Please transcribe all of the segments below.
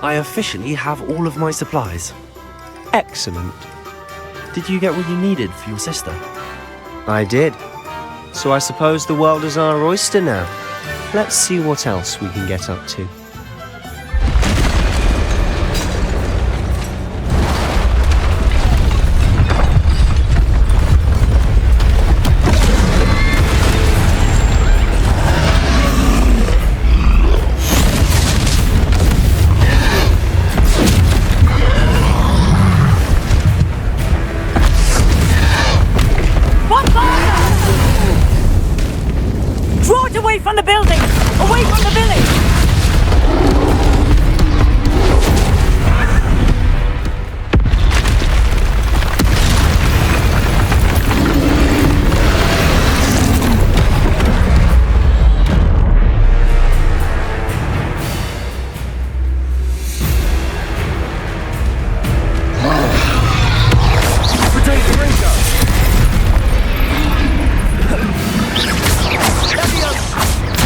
I officially have all of my supplies. Excellent. Did you get what you needed for your sister? I did. So I suppose the world is our oyster now. Let's see what else we can get up to. Away from the building! Away from the village!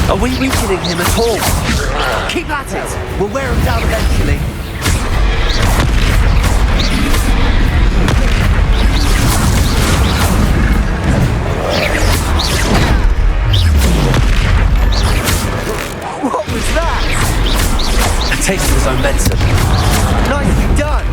Are we weakening him at all? Keep at it! We'll wear him down eventually. What was that? A taste of his own medicine. Nicely done!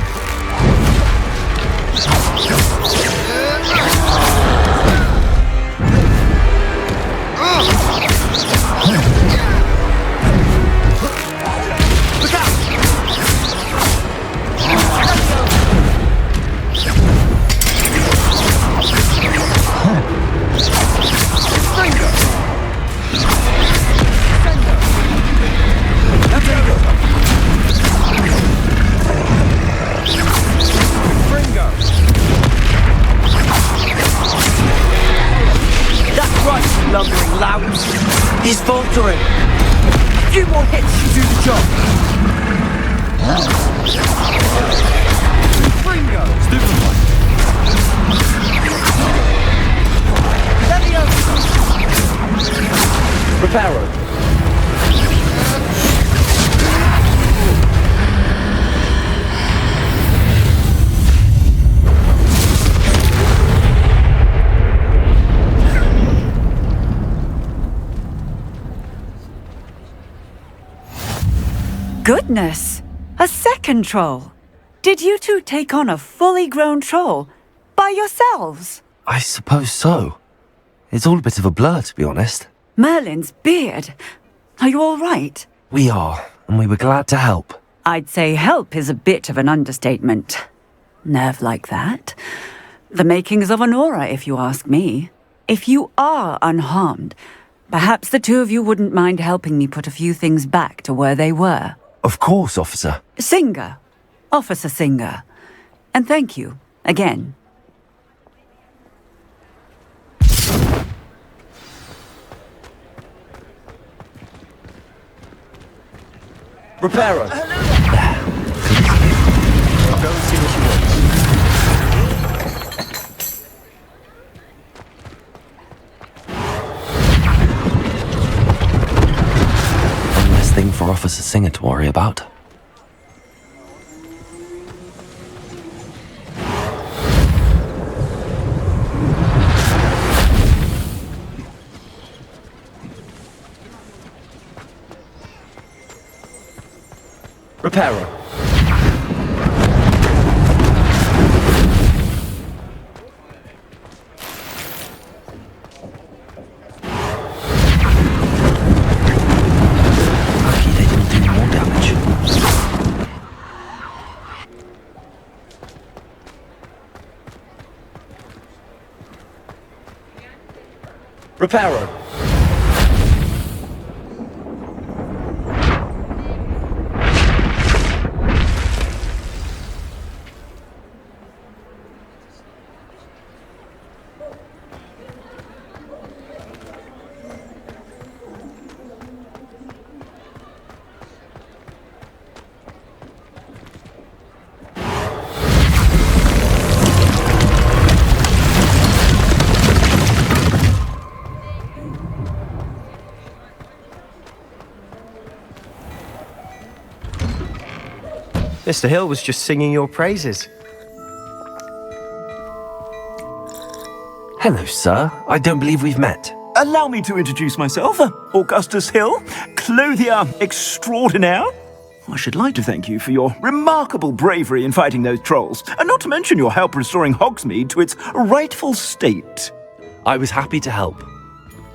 Lumbering louts. He's faltering. A few more hits should do the job. Fringo! Stupefy. Leviosa! Reparo. Goodness! A second troll! Did you two take on a fully grown troll by yourselves? I suppose so. It's all a bit of a blur, to be honest. Merlin's beard. Are you all right? We are, and we were glad to help. I'd say help is a bit of an understatement. Nerve like that. The makings of an aura, if you ask me. If you are unharmed, perhaps the two of you wouldn't mind helping me put a few things back to where they were. Of course, officer. Singer. Officer Singer. And thank you, again. Reparo. I'll go and see what she wants. One less thing for Officer Singer to worry about. Reparo. Lucky they didn't do more damage. Reparo. Mr. Hill was just singing your praises. Hello, sir. I don't believe we've met. Allow me to introduce myself, Augustus Hill, clothier extraordinaire. I should like to thank you for your remarkable bravery in fighting those trolls, and not to mention your help restoring Hogsmeade to its rightful state. I was happy to help.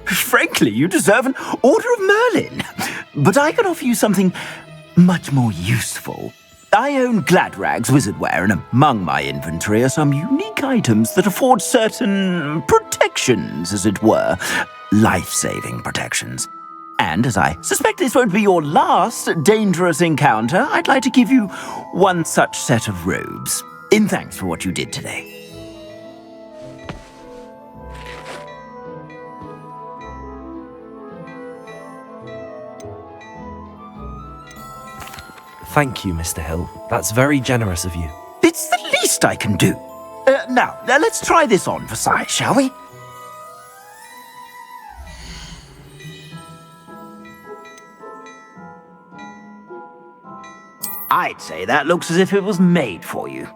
Frankly, you deserve an Order of Merlin. But I can offer you something much more useful. I own Gladrag's wizardware, and among my inventory are some unique items that afford certain protections, as it were. Life-saving protections. And as I suspect this won't be your last dangerous encounter, I'd like to give you one such set of robes, in thanks for what you did today. Thank you, Mr. Hill. That's very generous of you. It's the least I can do. Now, let's try this on for size, shall we? I'd say that looks as if it was made for you.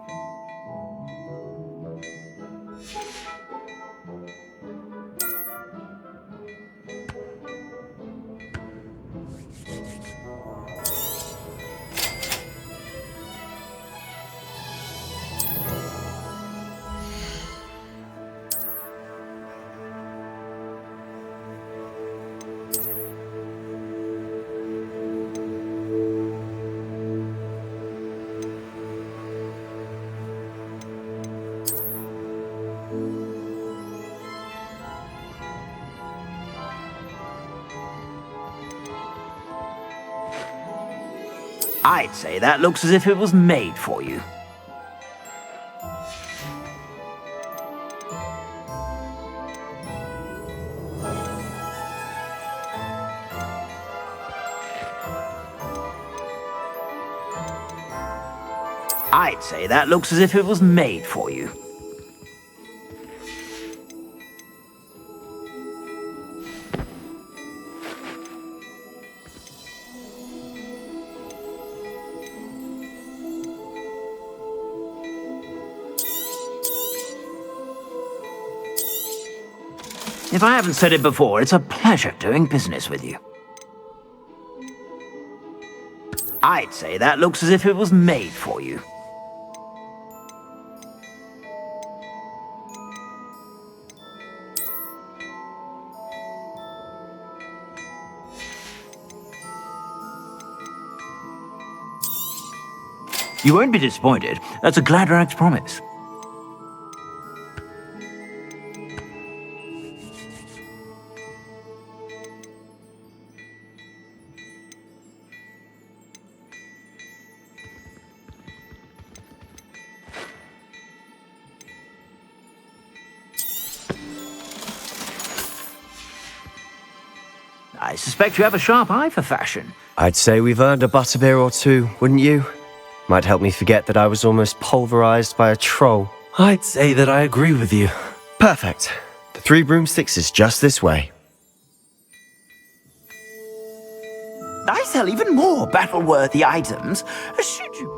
I'd say that looks as if it was made for you. I'd say that looks as if it was made for you. If I haven't said it before, it's a pleasure doing business with you. I'd say that looks as if it was made for you. You won't be disappointed. That's a Gladrag's promise. I suspect you have a sharp eye for fashion. I'd say we've earned a butterbeer or two, wouldn't you? Might help me forget that I was almost pulverized by a troll. I'd say that I agree with you. Perfect. The 3 broomsticks is just this way. I sell even more battle-worthy items. Should you...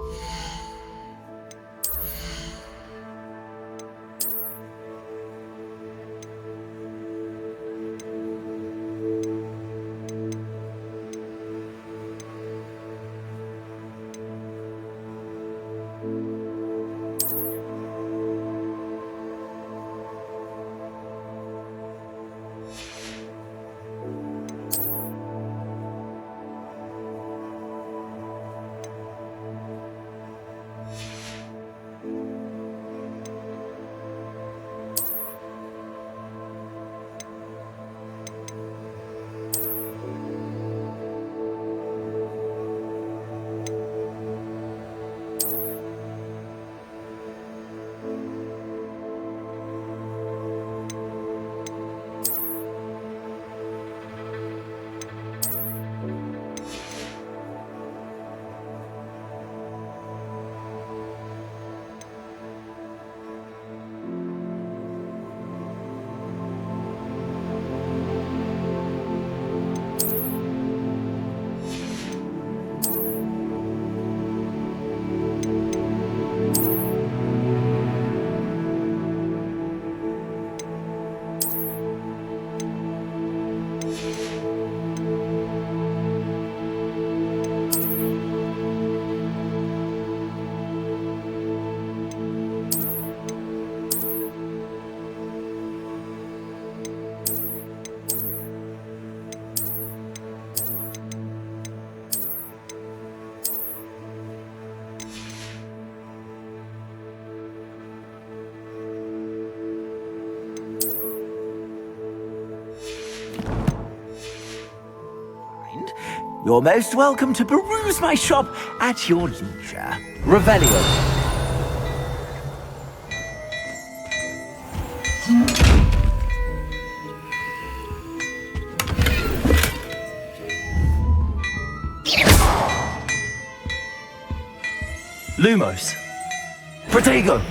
You're most welcome to peruse my shop at your leisure. Revelio. Lumos. Protego.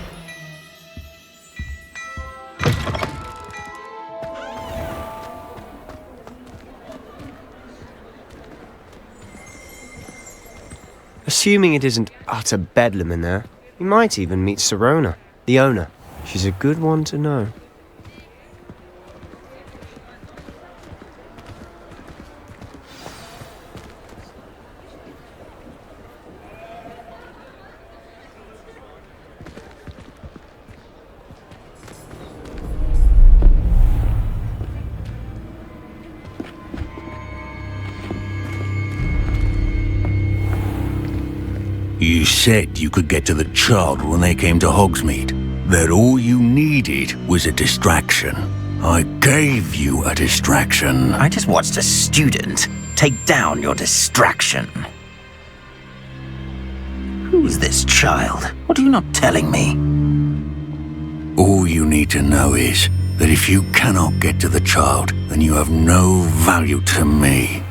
Assuming it isn't utter bedlam in there, you might even meet Sirona, the owner. She's a good one to know. You said you could get to the child when they came to Hogsmeade. That all you needed was a distraction. I gave you a distraction. I just watched a student take down your distraction. Who's this child? What are you not telling me? All you need to know is that if you cannot get to the child, then you have no value to me.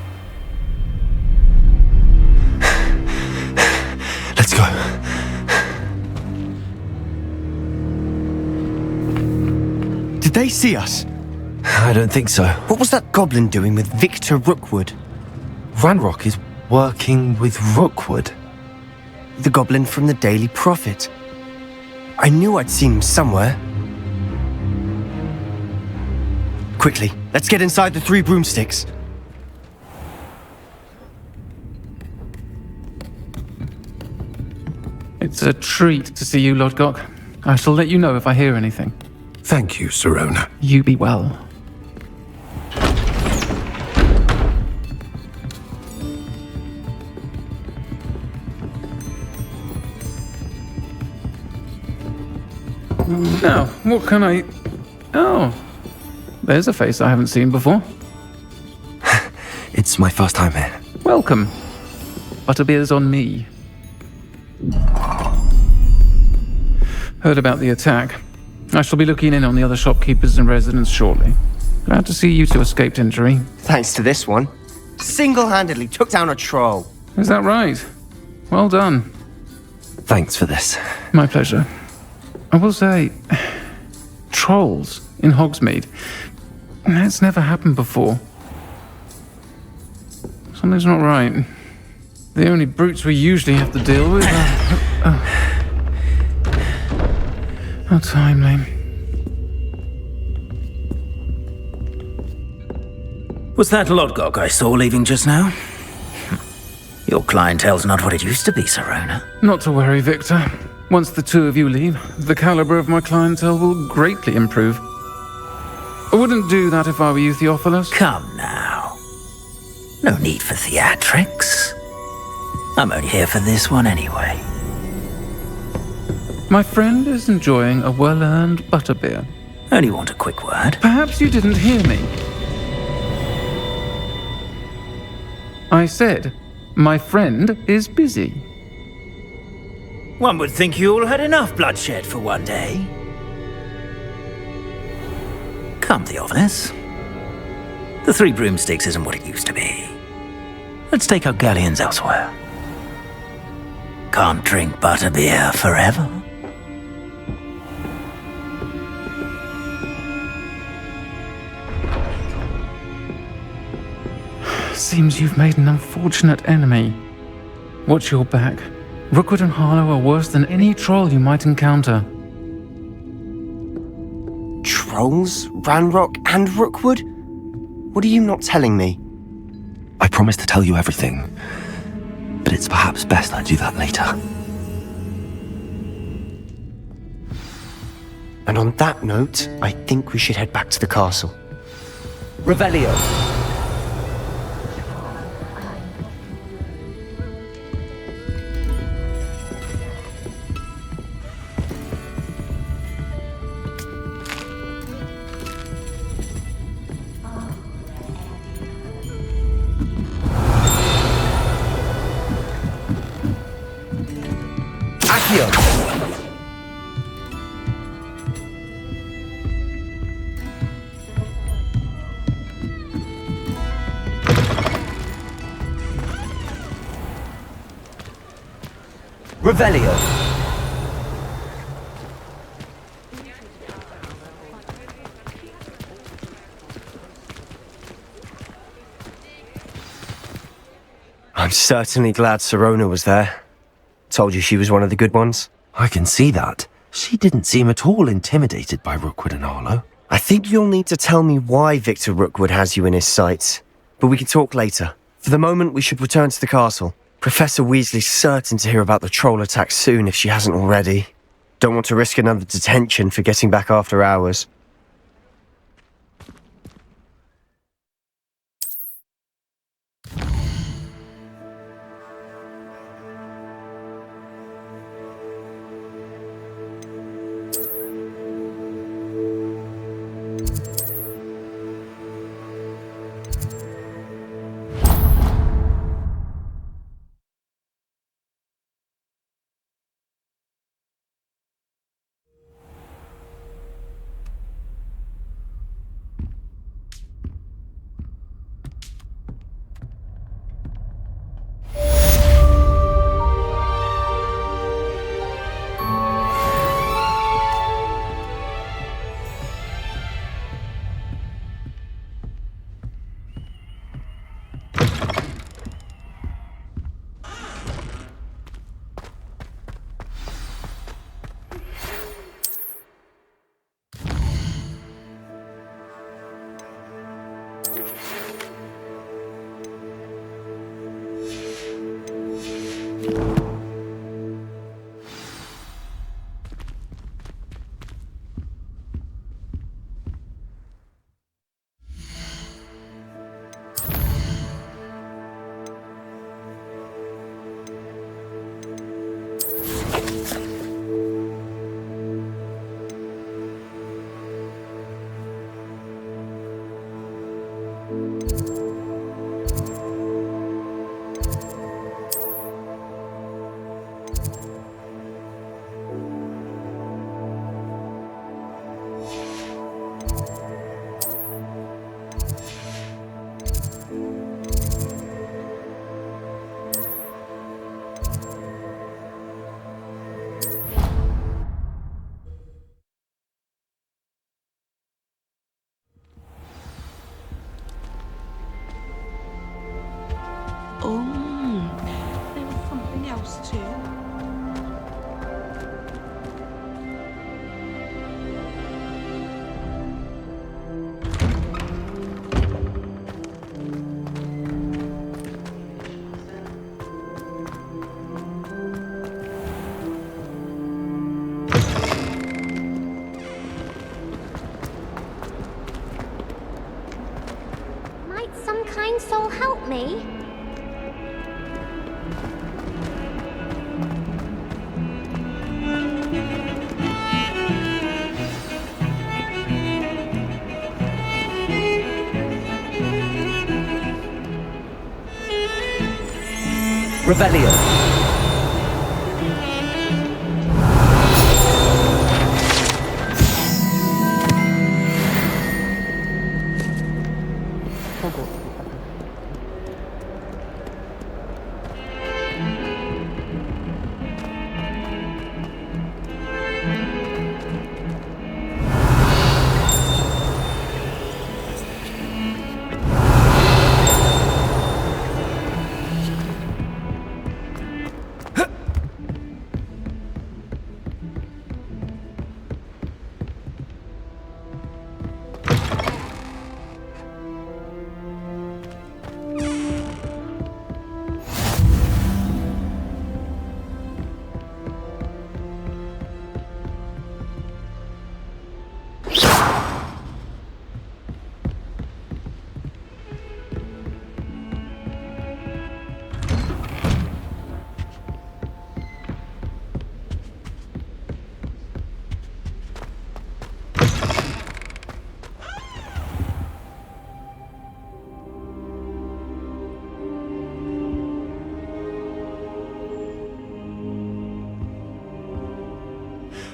Let's go. Did they see us? I don't think so. What was that goblin doing with Victor Rookwood? Ranrock is working with Rookwood. The goblin from the Daily Prophet. I knew I'd seen him somewhere. Quickly, let's get inside the 3 broomsticks. It's a treat to see you, Lodgok. I shall let you know if I hear anything. Thank you, Sirona. You be well. Now, what can I... Oh, there's a face I haven't seen before. It's my first time here. Welcome. Butterbeer's on me. Heard about the attack. I shall be looking in on the other shopkeepers and residents shortly. Glad to see you two escaped injury. Thanks to this one. Single-handedly took down a troll. Is that right? Well done. Thanks for this. My pleasure. I will say, trolls in Hogsmeade. That's never happened before. Something's not right. The only brutes we usually have to deal with are... How timely. Was that Lodgok I saw leaving just now? Your clientele's not what it used to be, Sirona. Not to worry, Victor. Once the two of you leave, the caliber of my clientele will greatly improve. I wouldn't do that if I were you, Theophilus. Come now. No need for theatrics. I'm only here for this one anyway. My friend is enjoying a well-earned butterbeer. Only want a quick word. Perhaps you didn't hear me. I said, my friend is busy. One would think you all had enough bloodshed for one day. Come, Theophilus. The 3 broomsticks isn't what it used to be. Let's take our galleons elsewhere. Can't drink butterbeer forever. Seems you've made an unfortunate enemy. Watch your back. Rookwood and Harlow are worse than any troll you might encounter. Trolls? Ranrock and Rookwood? What are you not telling me? I promise to tell you everything, but it's perhaps best I do that later. And on that note, I think we should head back to the castle. Revelio. Accio. Revelio. I'm certainly glad Sirona was there. Told you she was one of the good ones. I can see that. She didn't seem at all intimidated by Rookwood and Arlo. I think you'll need to tell me why Victor Rookwood has you in his sights. But we can talk later. For the moment, we should return to the castle. Professor Weasley's certain to hear about the troll attack soon if she hasn't already. Don't want to risk another detention for getting back after hours. There was something else too. Might some kind soul help me? Revelio.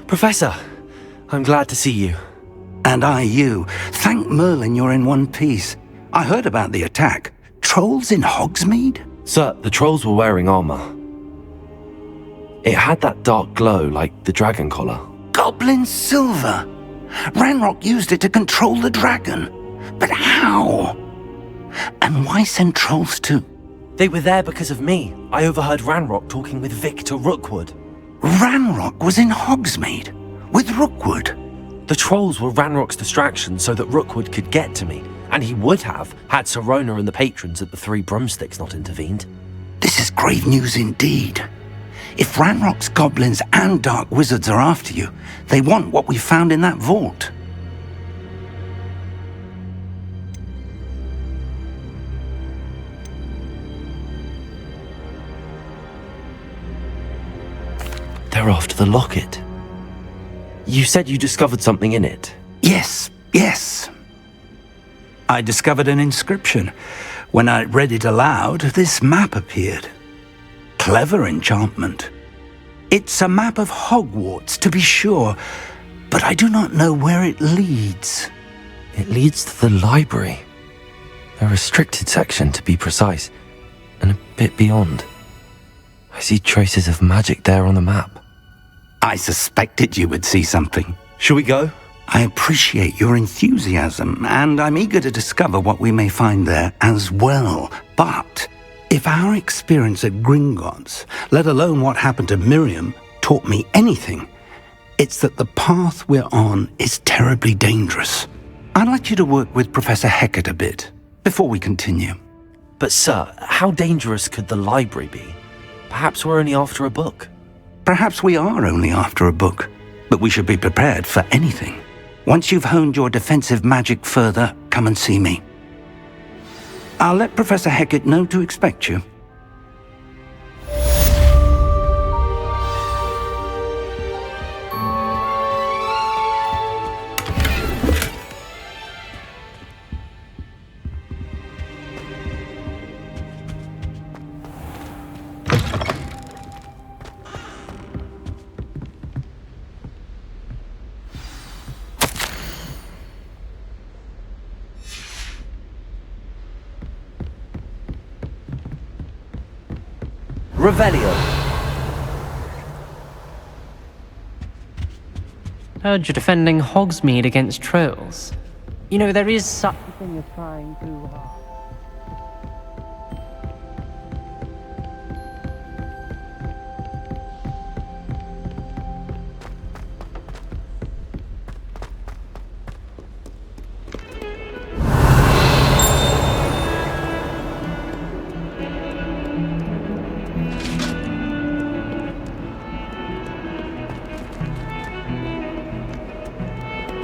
Professor, I'm glad to see you. And I you. Thank Merlin you're in one piece. I heard about the attack. Trolls in Hogsmeade? Sir, the trolls were wearing armor. It had that dark glow like the dragon collar. Goblin silver. Ranrock used it to control the dragon. But how? And why send trolls too? They were there because of me. I overheard Ranrock talking with Victor Rookwood. Ranrock was in Hogsmeade with Rookwood. The trolls were Ranrock's distraction so that Rookwood could get to me, and he would have had Sirona and the patrons at the Three Broomsticks not intervened. This is grave news indeed. If Ranrock's goblins and dark wizards are after you, they want what we found in that vault. They're after the locket. You said you discovered something in it. Yes. I discovered an inscription. When I read it aloud, this map appeared. Clever enchantment. It's a map of Hogwarts, to be sure, but I do not know where it leads. It leads to the library. A restricted section, to be precise, and a bit beyond. I see traces of magic there on the map. I suspected you would see something. Shall we go? I appreciate your enthusiasm, and I'm eager to discover what we may find there as well. But if our experience at Gringotts, let alone what happened to Miriam, taught me anything, it's that the path we're on is terribly dangerous. I'd like you to work with Professor Hecat a bit before we continue. But sir, how dangerous could the library be? Perhaps we're only after a book. Perhaps we are only after a book, but we should be prepared for anything. Once you've honed your defensive magic further, come and see me. I'll let Professor Hecat know to expect you. Revelio. Heard you're defending Hogsmeade against trolls. You know, there is such a thing as trying too hard.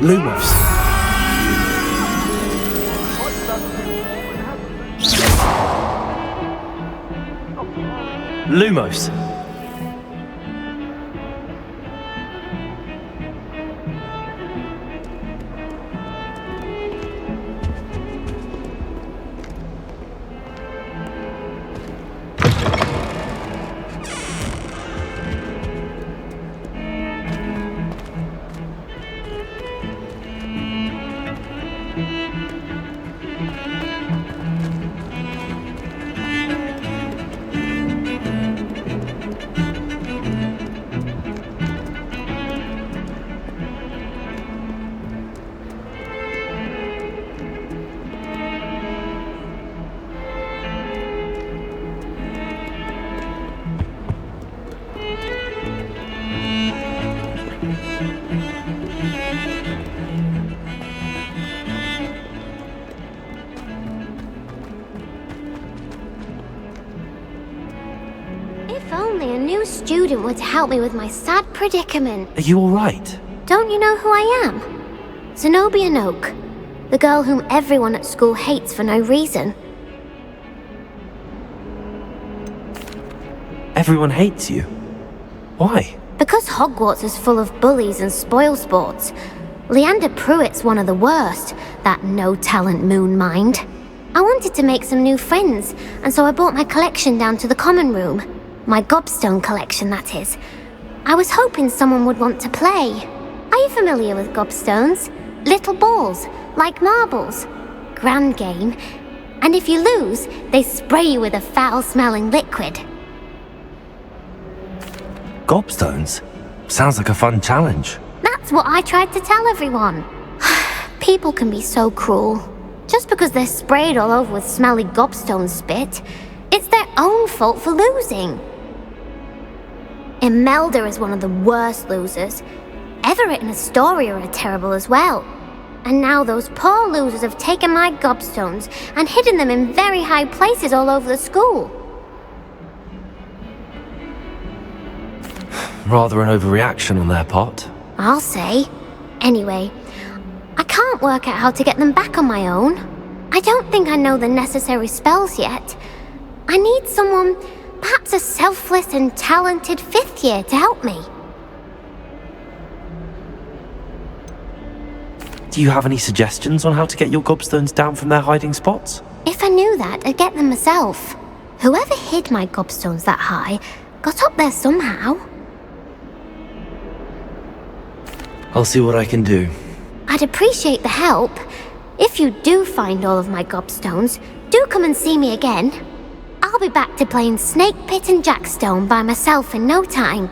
Lumos. Lumos. If only a new student would help me with my sad predicament. Are you alright? Don't you know who I am? Zenobia Noak, the girl whom everyone at school hates for no reason. Everyone hates you. Why? Because Hogwarts is full of bullies and spoilsports. Leander Pruitt's one of the worst, that no-talent moon mind. I wanted to make some new friends, and so I brought my collection down to the common room. My gobstone collection, that is. I was hoping someone would want to play. Are you familiar with gobstones? Little balls, like marbles. Grand game. And if you lose, they spray you with a foul-smelling liquid. Gobstones? Sounds like a fun challenge. That's what I tried to tell everyone. People can be so cruel. Just because they're sprayed all over with smelly gobstone spit, it's their own fault for losing. Imelda is one of the worst losers. Everett and Astoria are terrible as well. And now those poor losers have taken my gobstones and hidden them in very high places all over the school. Rather an overreaction on their part. I'll say. Anyway, I can't work out how to get them back on my own. I don't think I know the necessary spells yet. I need someone, perhaps a selfless and talented 5th year to help me. Do you have any suggestions on how to get your gobstones down from their hiding spots? If I knew that, I'd get them myself. Whoever hid my gobstones that high got up there somehow. I'll see what I can do. I'd appreciate the help. If you do find all of my gobstones, do come and see me again. I'll be back to playing Snake Pit and Jackstone by myself in no time.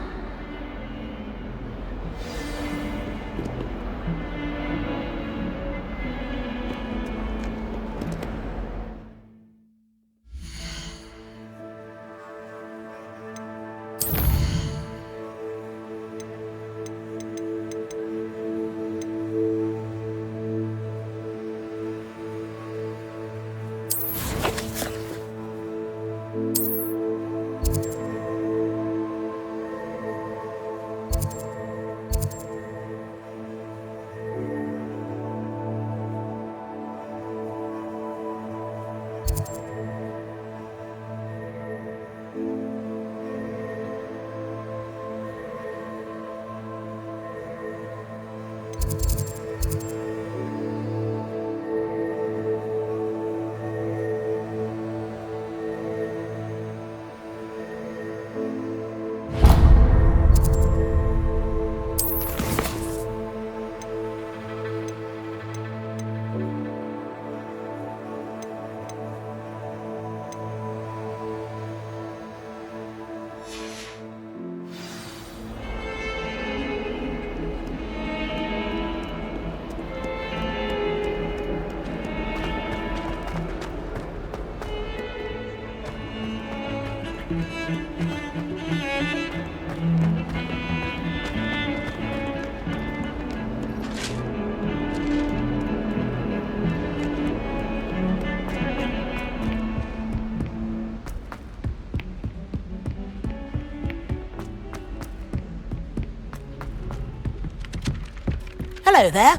Hello there.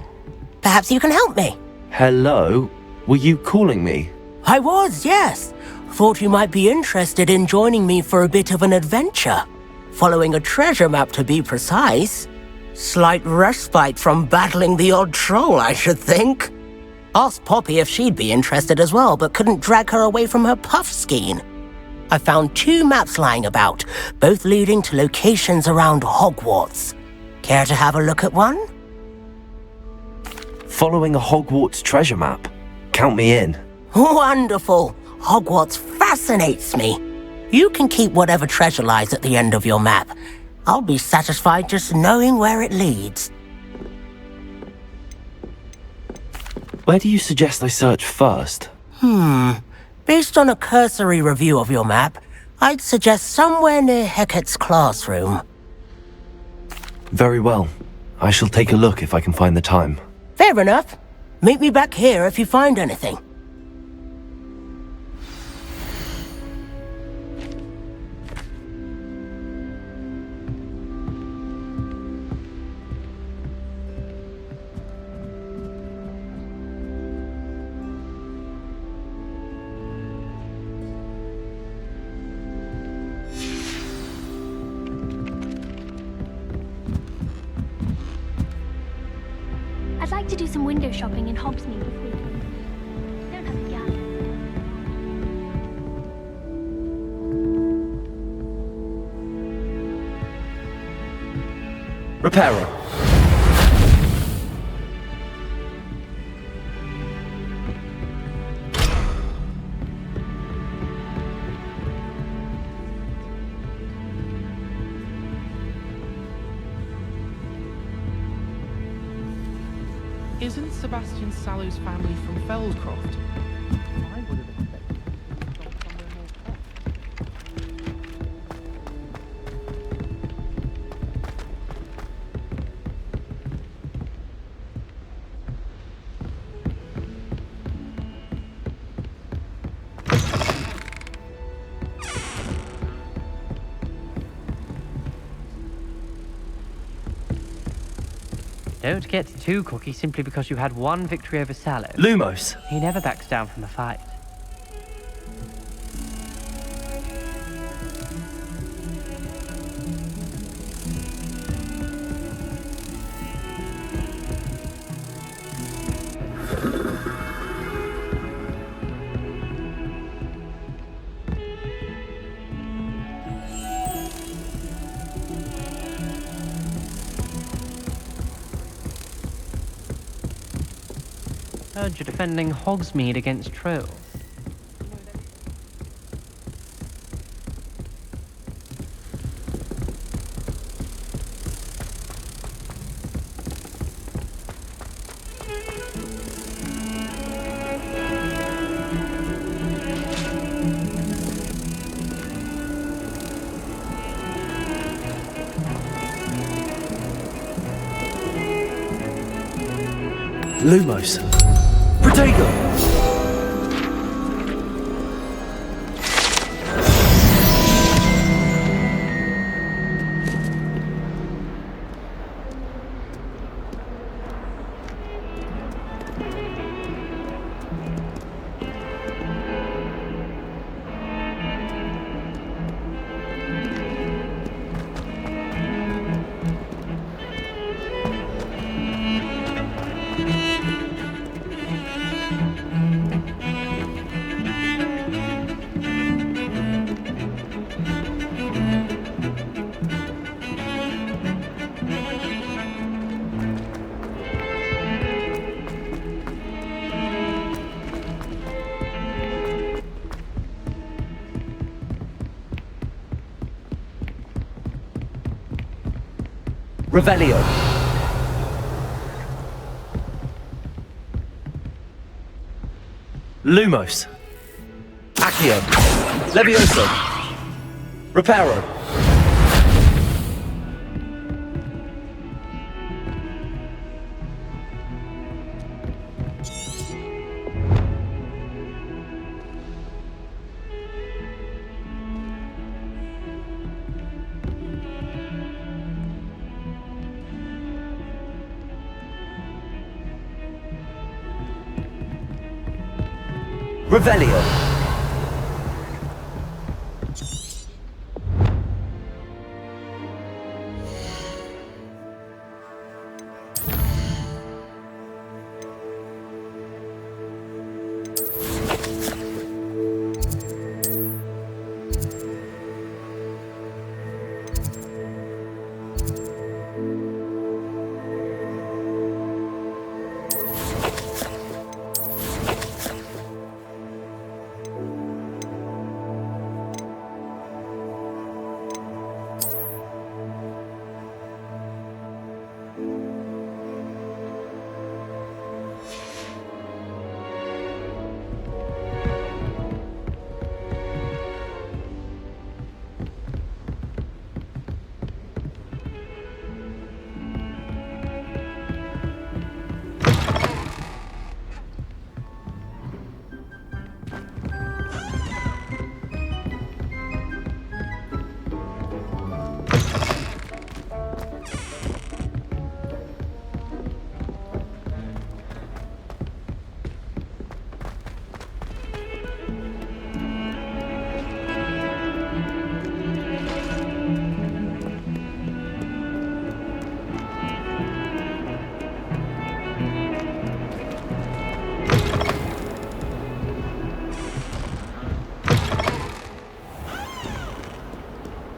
Perhaps you can help me. Hello? Were you calling me? I was, yes. Thought you might be interested in joining me for a bit of an adventure. Following a treasure map, to be precise. Slight respite from battling the odd troll, I should think. Asked Poppy if she'd be interested as well, but couldn't drag her away from her puff skein. I found 2 maps lying about, both leading to locations around Hogwarts. Care to have a look at one? Following a Hogwarts treasure map? Count me in. Wonderful. Hogwarts fascinates me. You can keep whatever treasure lies at the end of your map. I'll be satisfied just knowing where it leads. Where do you suggest I search first? Based on a cursory review of your map, I'd suggest somewhere near Hecat's classroom. Very well. I shall take a look if I can find the time. Fair enough. Meet me back here if you find anything. I'd like to do some window shopping in Hogsmeade this weekend. Don't have a gun. Reparo. Isn't Sebastian Sallow's family from Feldcroft? I would have expected them to have gone somewhere more posh. Don't get too cocky simply because you had one victory over Sallow. Lumos. He never backs down from a fight. Heard you're defending Hogsmeade against trolls. Lumos. Protego! Revelio. Lumos. Accio. Levioso. Reparo. Revelio.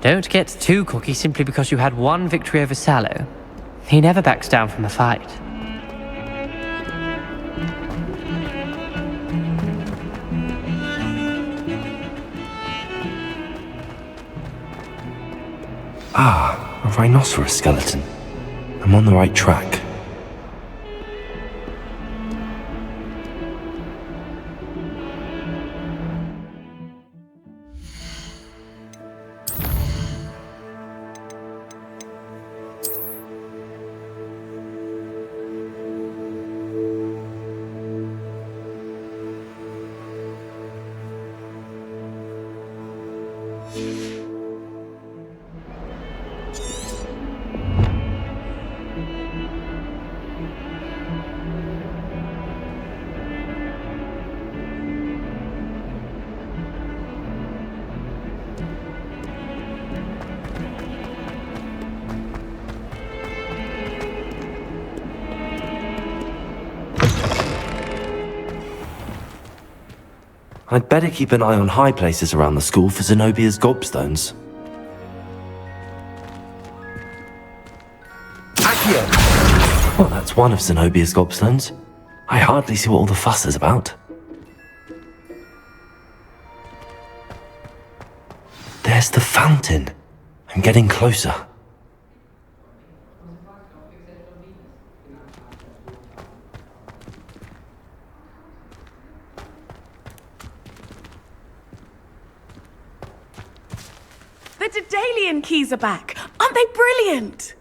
Don't get too cocky simply because you had one victory over Sallow. He never backs down from a fight. Ah, a rhinoceros skeleton. I'm on the right track. I'd better keep an eye on high places around the school for Zenobia's gobstones. Accio! Well, that's one of Zenobia's gobstones. I hardly see what all the fuss is about. There's the fountain. I'm getting closer. The Daedalian keys are back. Aren't they brilliant?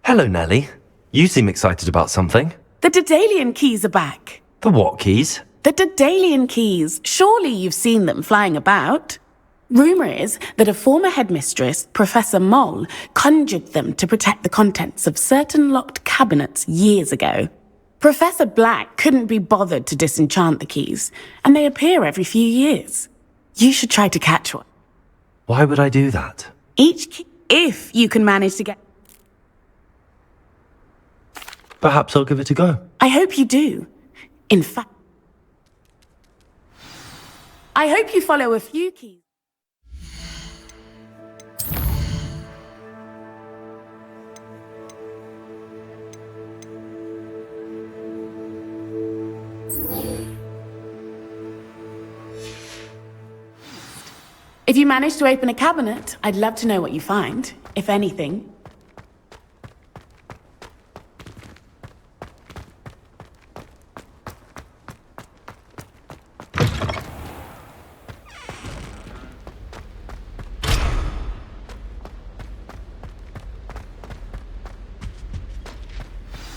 Hello, Nellie. You seem excited about something. The Daedalian keys are back. The what keys? The Daedalian keys. Surely you've seen them flying about. Rumour is that a former headmistress, Professor Moll, conjured them to protect the contents of certain locked cabinets years ago. Professor Black couldn't be bothered to disenchant the keys, and they appear every few years. You should try to catch one. Why would I do that? Each key, if you can manage to get... Perhaps I'll give it a go. I hope you do. In fact, I hope you follow a few keys. If you manage to open a cabinet, I'd love to know what you find, if anything.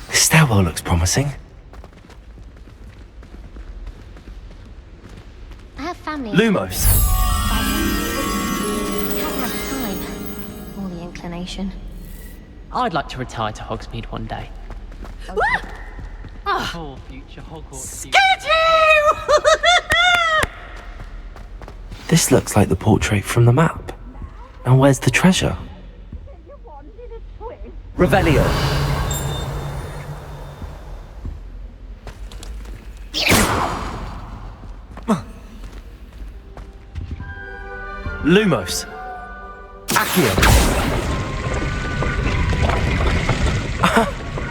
This stairwell looks promising. I have family. Lumos! I'd like to retire to Hogsmeade one day. For future Hogwarts. This looks like the portrait from the map. And where's the treasure? Revelio. Lumos. Accio.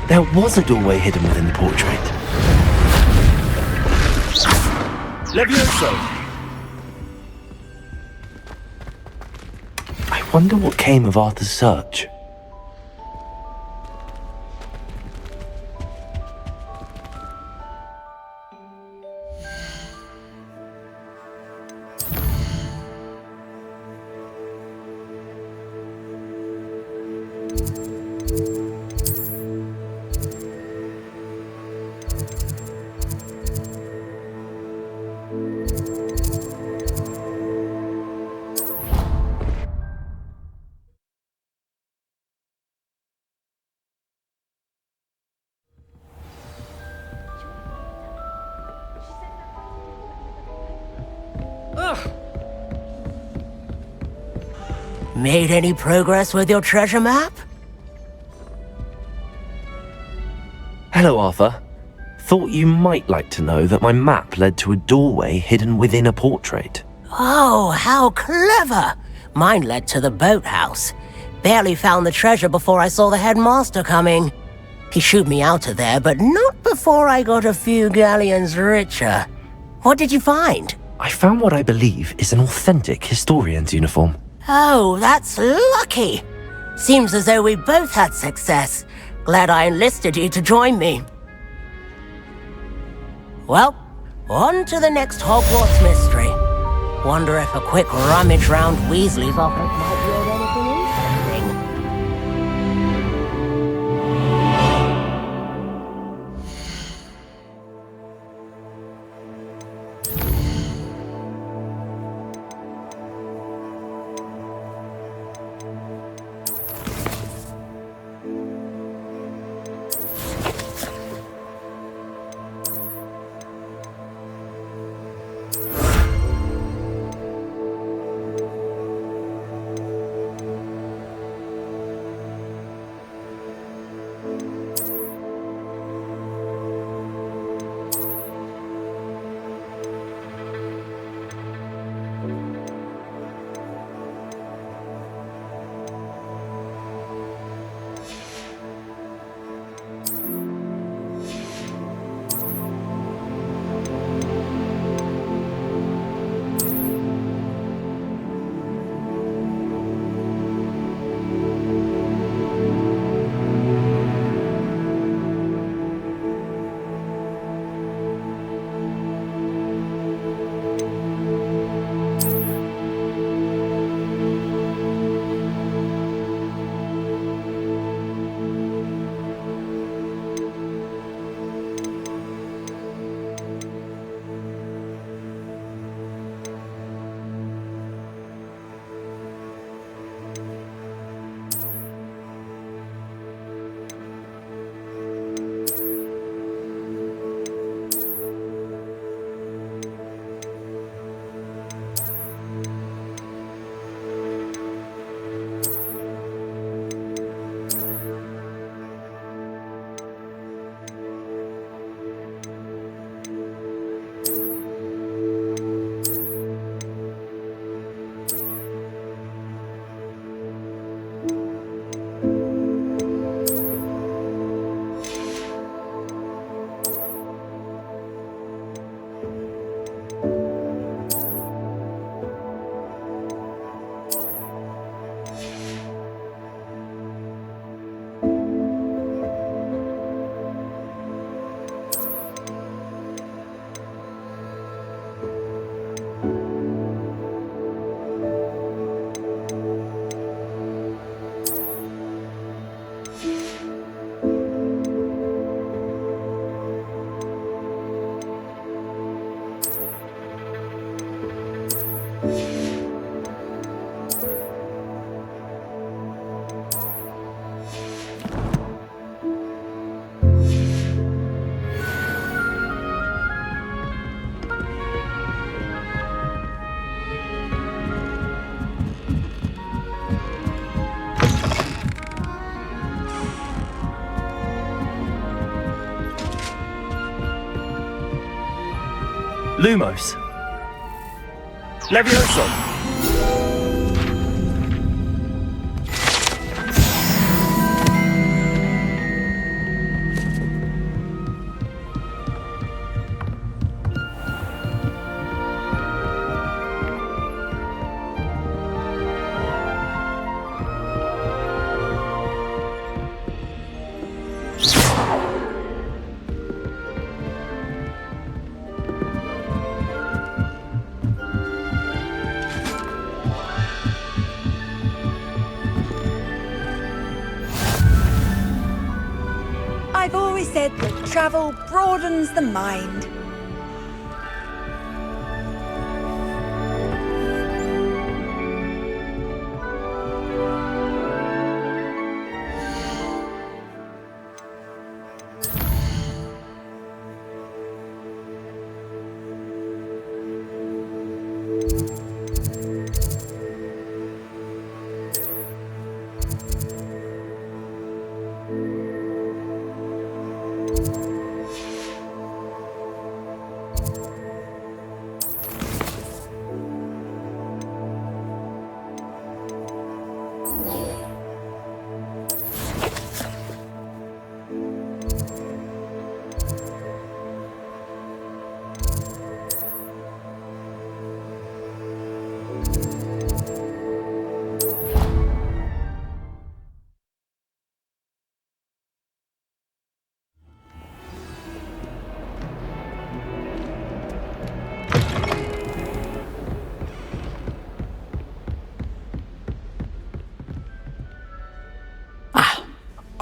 There was a doorway hidden within the portrait. Levioso! I wonder what came of Arthur's search. Made any progress with your treasure map? Hello, Arthur. Thought you might like to know that my map led to a doorway hidden within a portrait. Oh, how clever! Mine led to the boathouse. Barely found the treasure before I saw the headmaster coming. He shooed me out of there, but not before I got a few galleons richer. What did you find? I found what I believe is an authentic historian's uniform. Oh, that's lucky. Seems as though we both had success. Glad I enlisted you to join me. Well, on to the next Hogwarts mystery. Wonder if a quick rummage round Weasley's office might yield anything interesting. Lumos. Levioso. I've always said that travel broadens the mind.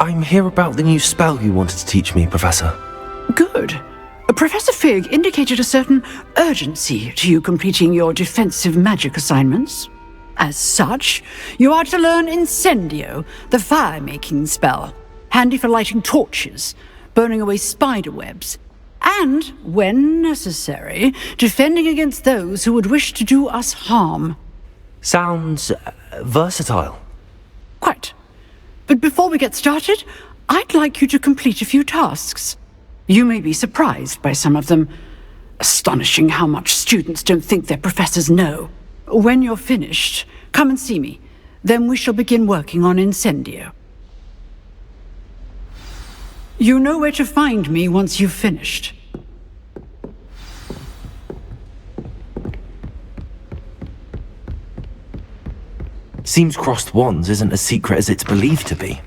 I'm here about the new spell you wanted to teach me, Professor. Good. Professor Fig indicated a certain urgency to you completing your defensive magic assignments. As such, you are to learn Incendio, the fire-making spell, handy for lighting torches, burning away spider webs, and, when necessary, defending against those who would wish to do us harm. Sounds versatile. Quite. But before we get started, I'd like you to complete a few tasks. You may be surprised by some of them. Astonishing how much students don't think their professors know. When you're finished, come and see me. Then we shall begin working on Incendio. You know where to find me once you've finished. Seems crossed wands isn't as secret as it's believed to be.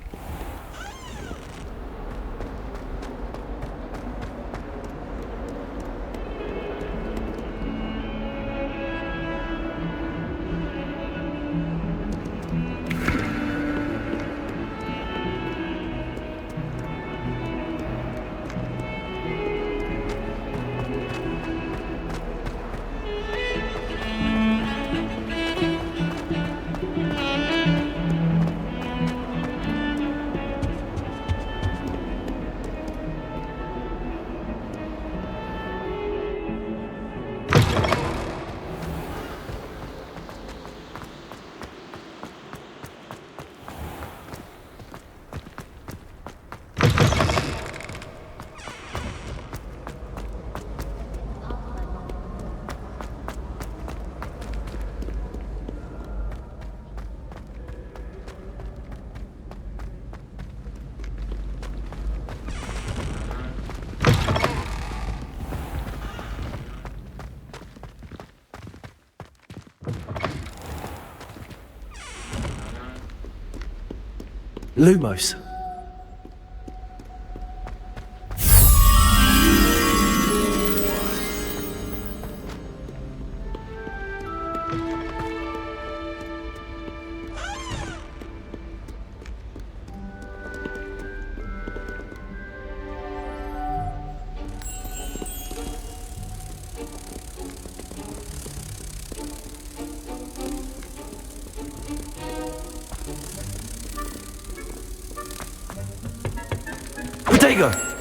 Lumos. Potato!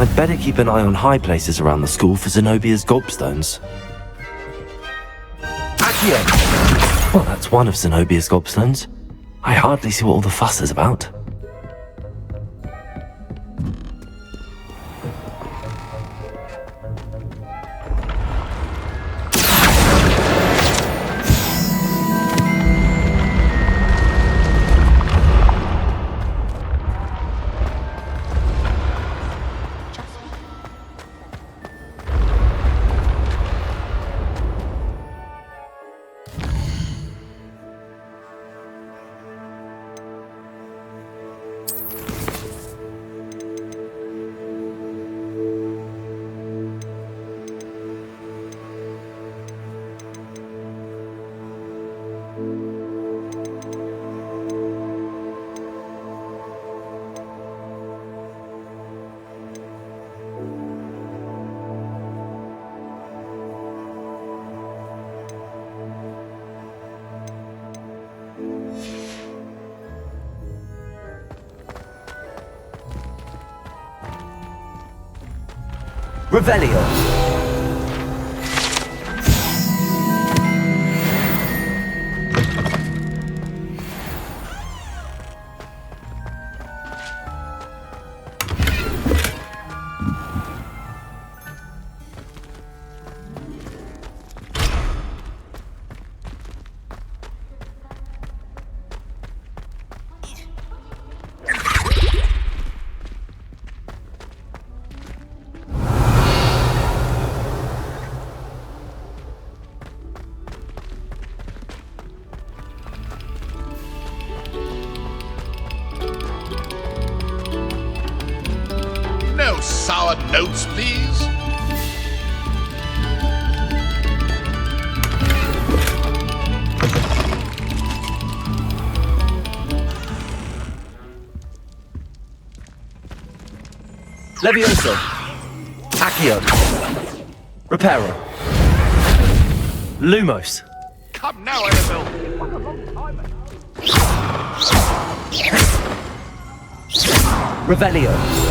I'd better keep an eye on high places around the school for Zenobia's gobstones. Accio! Well, that's one of Zenobia's gobstones. I hardly see what all the fuss is about. Revelio. No sour notes, please. Levioso. Accio. Reparo. Lumos. Come now, Annabelle. Revelio.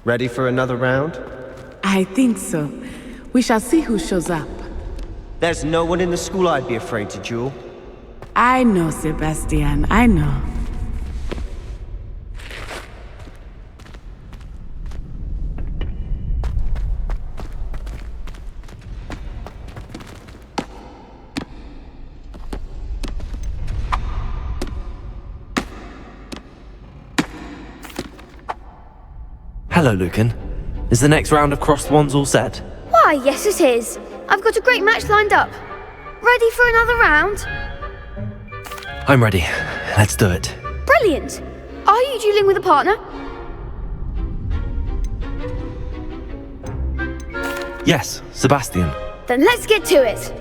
Ready for another round? I think so. We shall see who shows up. There's no one in the school I'd be afraid to duel. I know, Sebastian, I know. Hello, Lucan. Is the next round of Crossed Wands all set? Why, yes it is. I've got a great match lined up. Ready for another round? I'm ready. Let's do it. Brilliant. Are you dueling with a partner? Yes, Sebastian. Then let's get to it.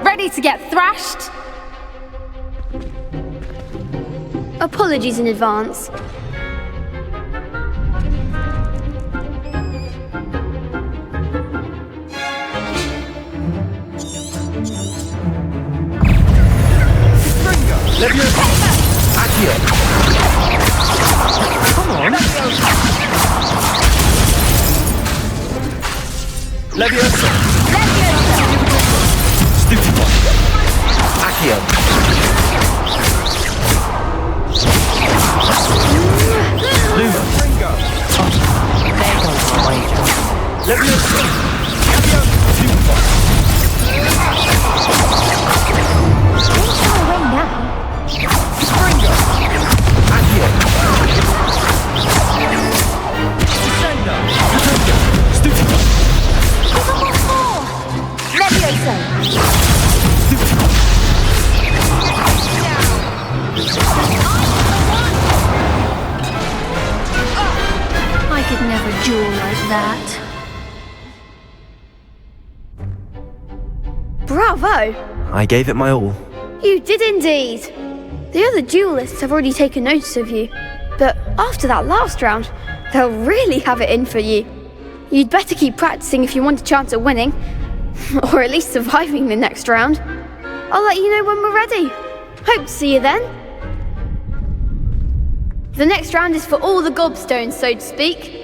Ready to get thrashed? Apologies in advance. Levioso. Accio. Come on. Levioso. Stupido. Accio. Luma. Ringo. There goes my wager. Levioso. Accio. Stupido. Ringo. Accio. Descendo. Stupido. Levioso. Stupido. I could never duel like that. Bravo! I gave it my all. You did indeed. The other duelists have already taken notice of you, but after that last round, they'll really have it in for you. You'd better keep practicing if you want a chance at winning, or at least surviving the next round. I'll let you know when we're ready. Hope to see you then. The next round is for all the gobstones, so to speak.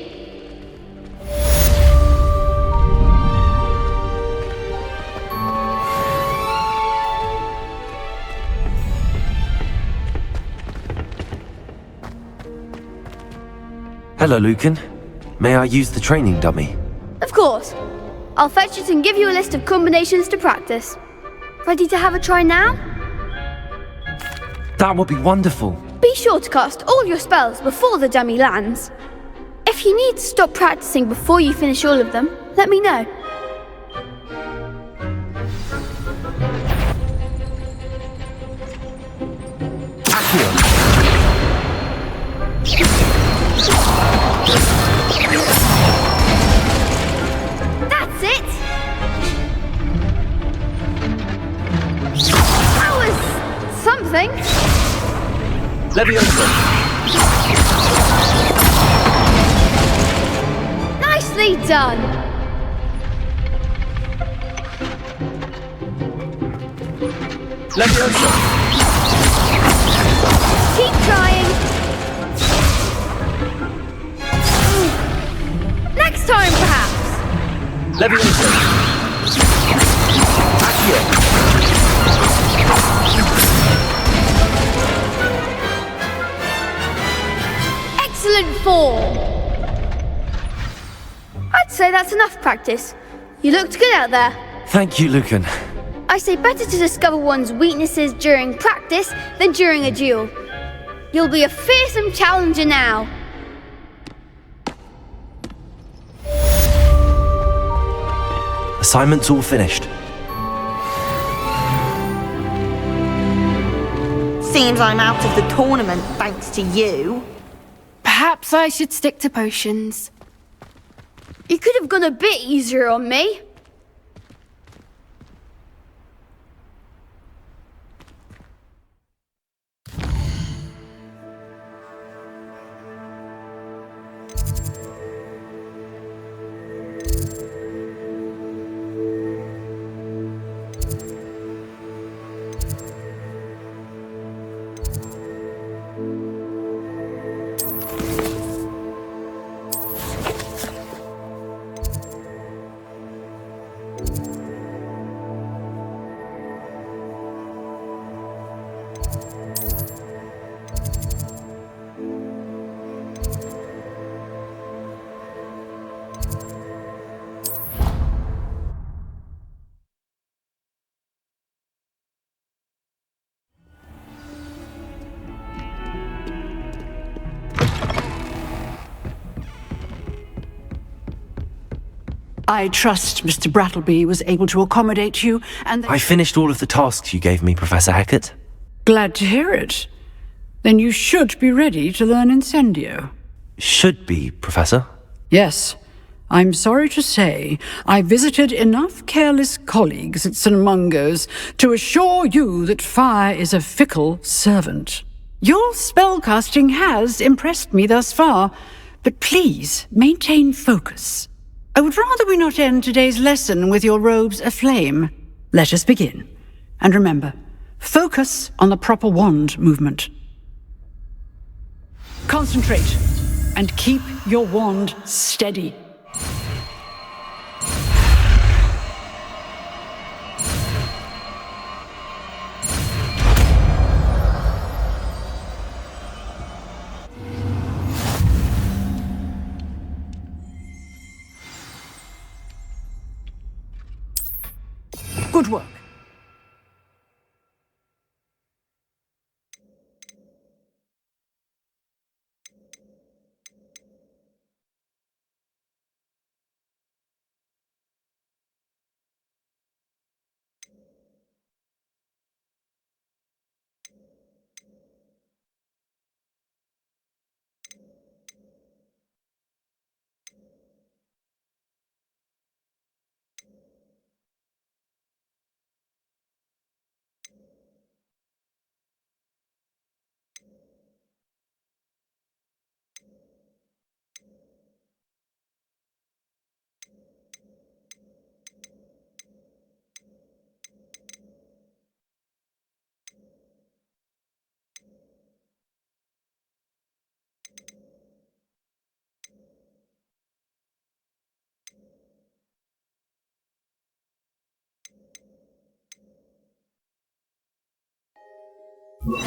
Hello, Lucan. May I use the training dummy? Of course. I'll fetch it and give you a list of combinations to practice. Ready to have a try now? That would be wonderful. Be sure to cast all your spells before the dummy lands. If you need to stop practicing before you finish all of them, let me know. That's it! That was something. Leviosa. Nicely done. Leviosa. Keep trying. Next time, perhaps. Leviosa. Accio. Excellent form. I'd say that's enough practice. You looked good out there. Thank you, Lucan. I say better to discover one's weaknesses during practice than during a duel. You'll be a fearsome challenger now. Assignment's all finished. Seems I'm out of the tournament thanks to you. Perhaps I should stick to potions. You could have gone a bit easier on me. I trust Mr. Brattleby was able to accommodate you, and I finished all of the tasks you gave me, Professor Hackett. Glad to hear it. Then you should be ready to learn Incendio. Should be, Professor. Yes. I'm sorry to say, I visited enough careless colleagues at St. Mungo's to assure you that fire is a fickle servant. Your spellcasting has impressed me thus far, but please maintain focus. I would rather we not end today's lesson with your robes aflame. Let us begin. And remember, focus on the proper wand movement. Concentrate, and keep your wand steady. Good work. Feel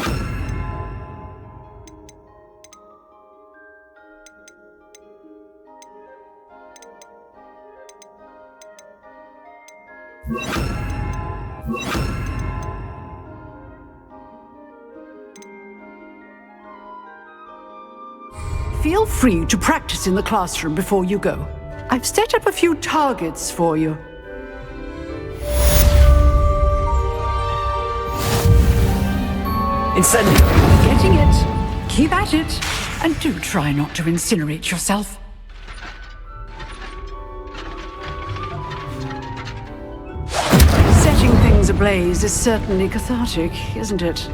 free to practice in the classroom before you go. I've set up a few targets for you. Incendio! Getting it. Keep at it. And do try not to incinerate yourself. Setting things ablaze is certainly cathartic, isn't it?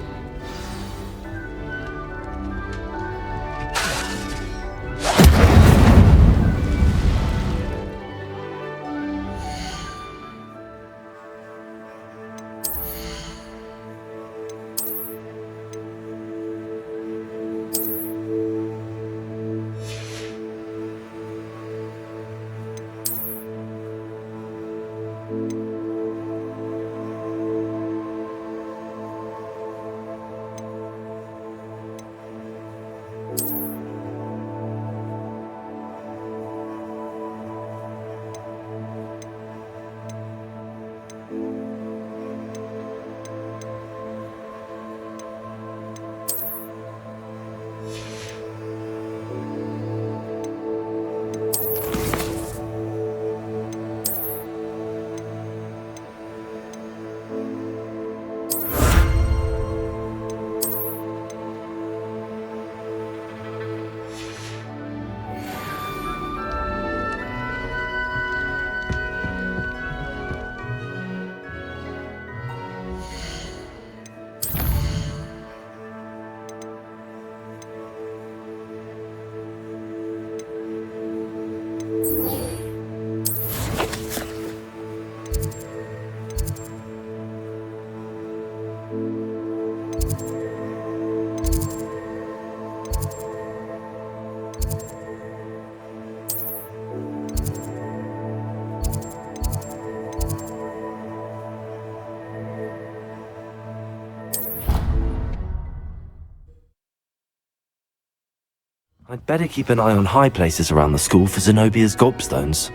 I'd better keep an eye on high places around the school for Zenobia's gobstones.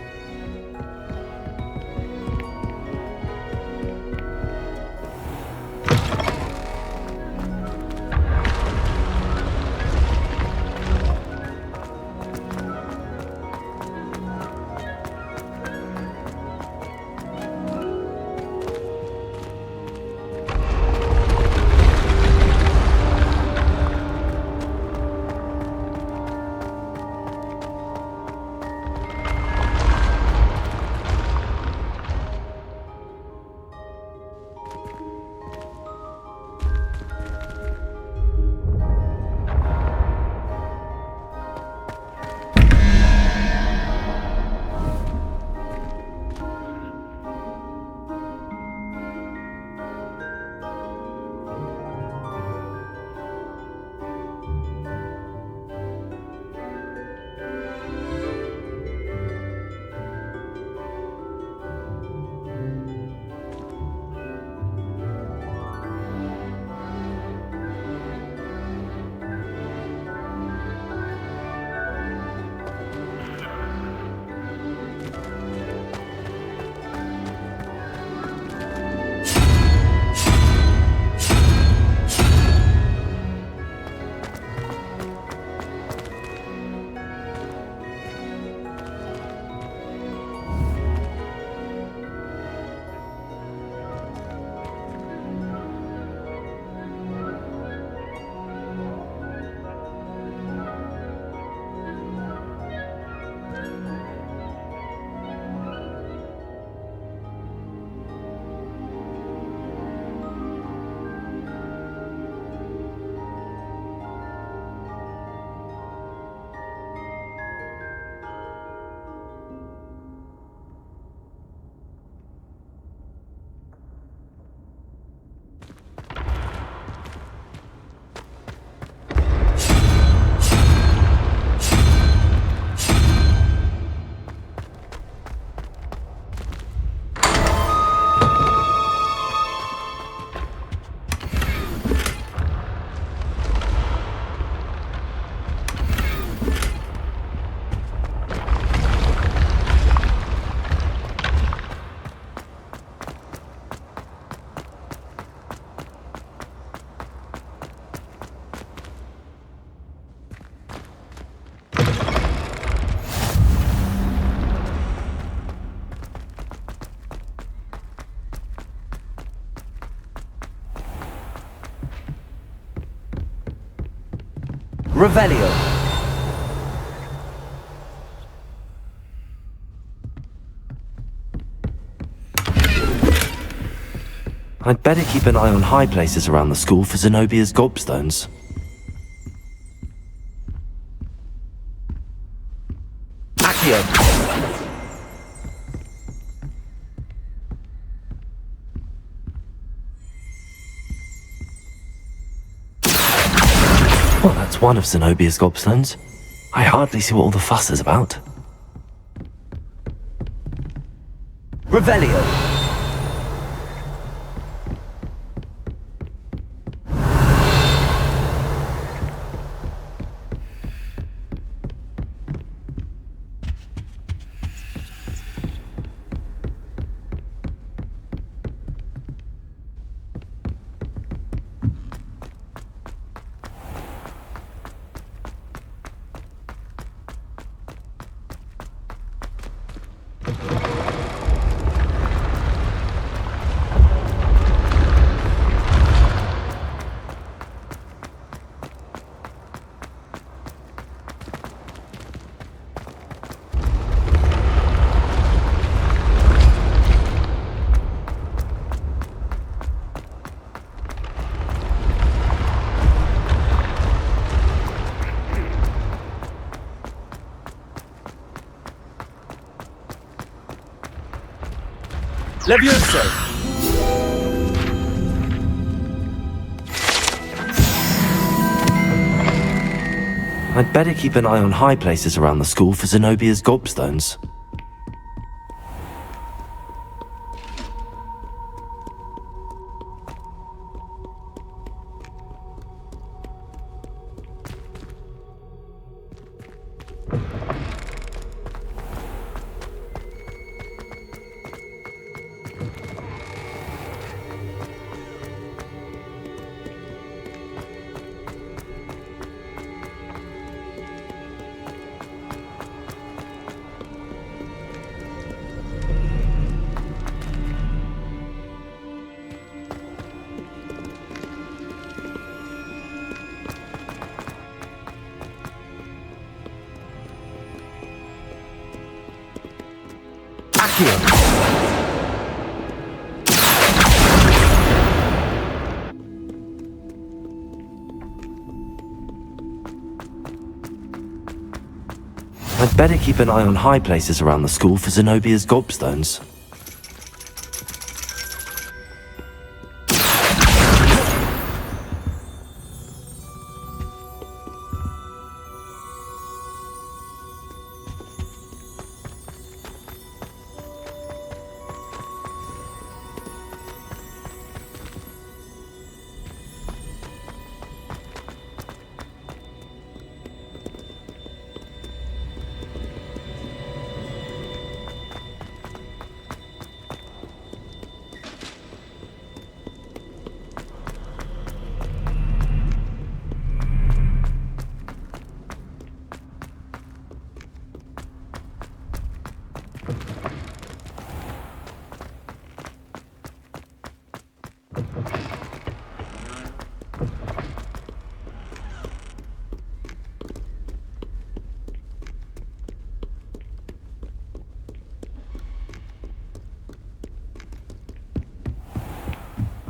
Revelio. I'd better keep an eye on high places around the school for Zenobia's gobstones. Accio. Well, that's one of Zenobia's gobstones. I hardly see what all the fuss is about. Revelio. Levioso! I'd better keep an eye on high places around the school for Zenobia's gobstones. I'd better keep an eye on high places around the school for Zenobia's gobstones.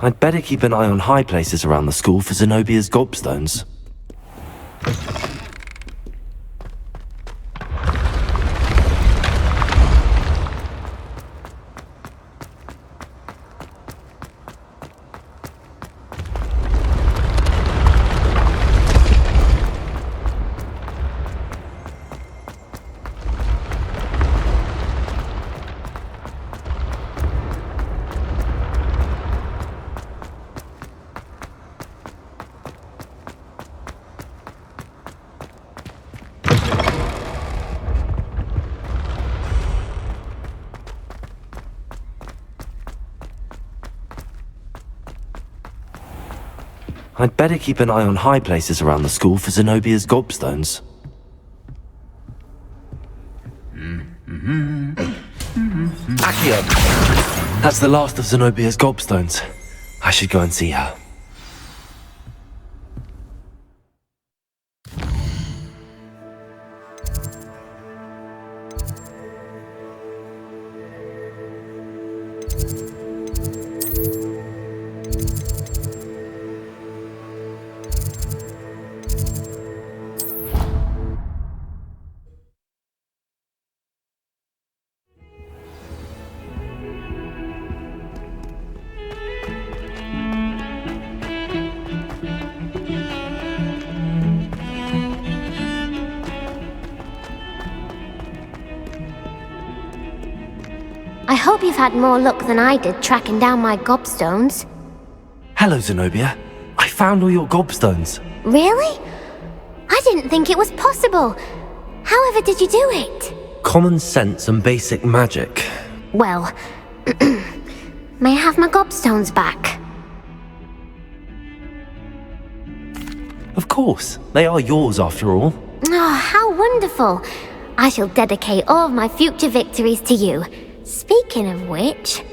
I'd better keep an eye on high places around the school for Zenobia's gobstones. I'd better keep an eye on high places around the school for Zenobia's gobstones. Accio! That's the last of Zenobia's gobstones. I should go and see her. hope you've had more luck than I did tracking down my gobstones. Hello, Zenobia. I found all your gobstones. Really? I didn't think it was possible. However did you do it? Common sense and basic magic. Well, may I have my gobstones back? Of course. They are yours after all. Oh, how wonderful. I shall dedicate all of my future victories to you. Speaking of which,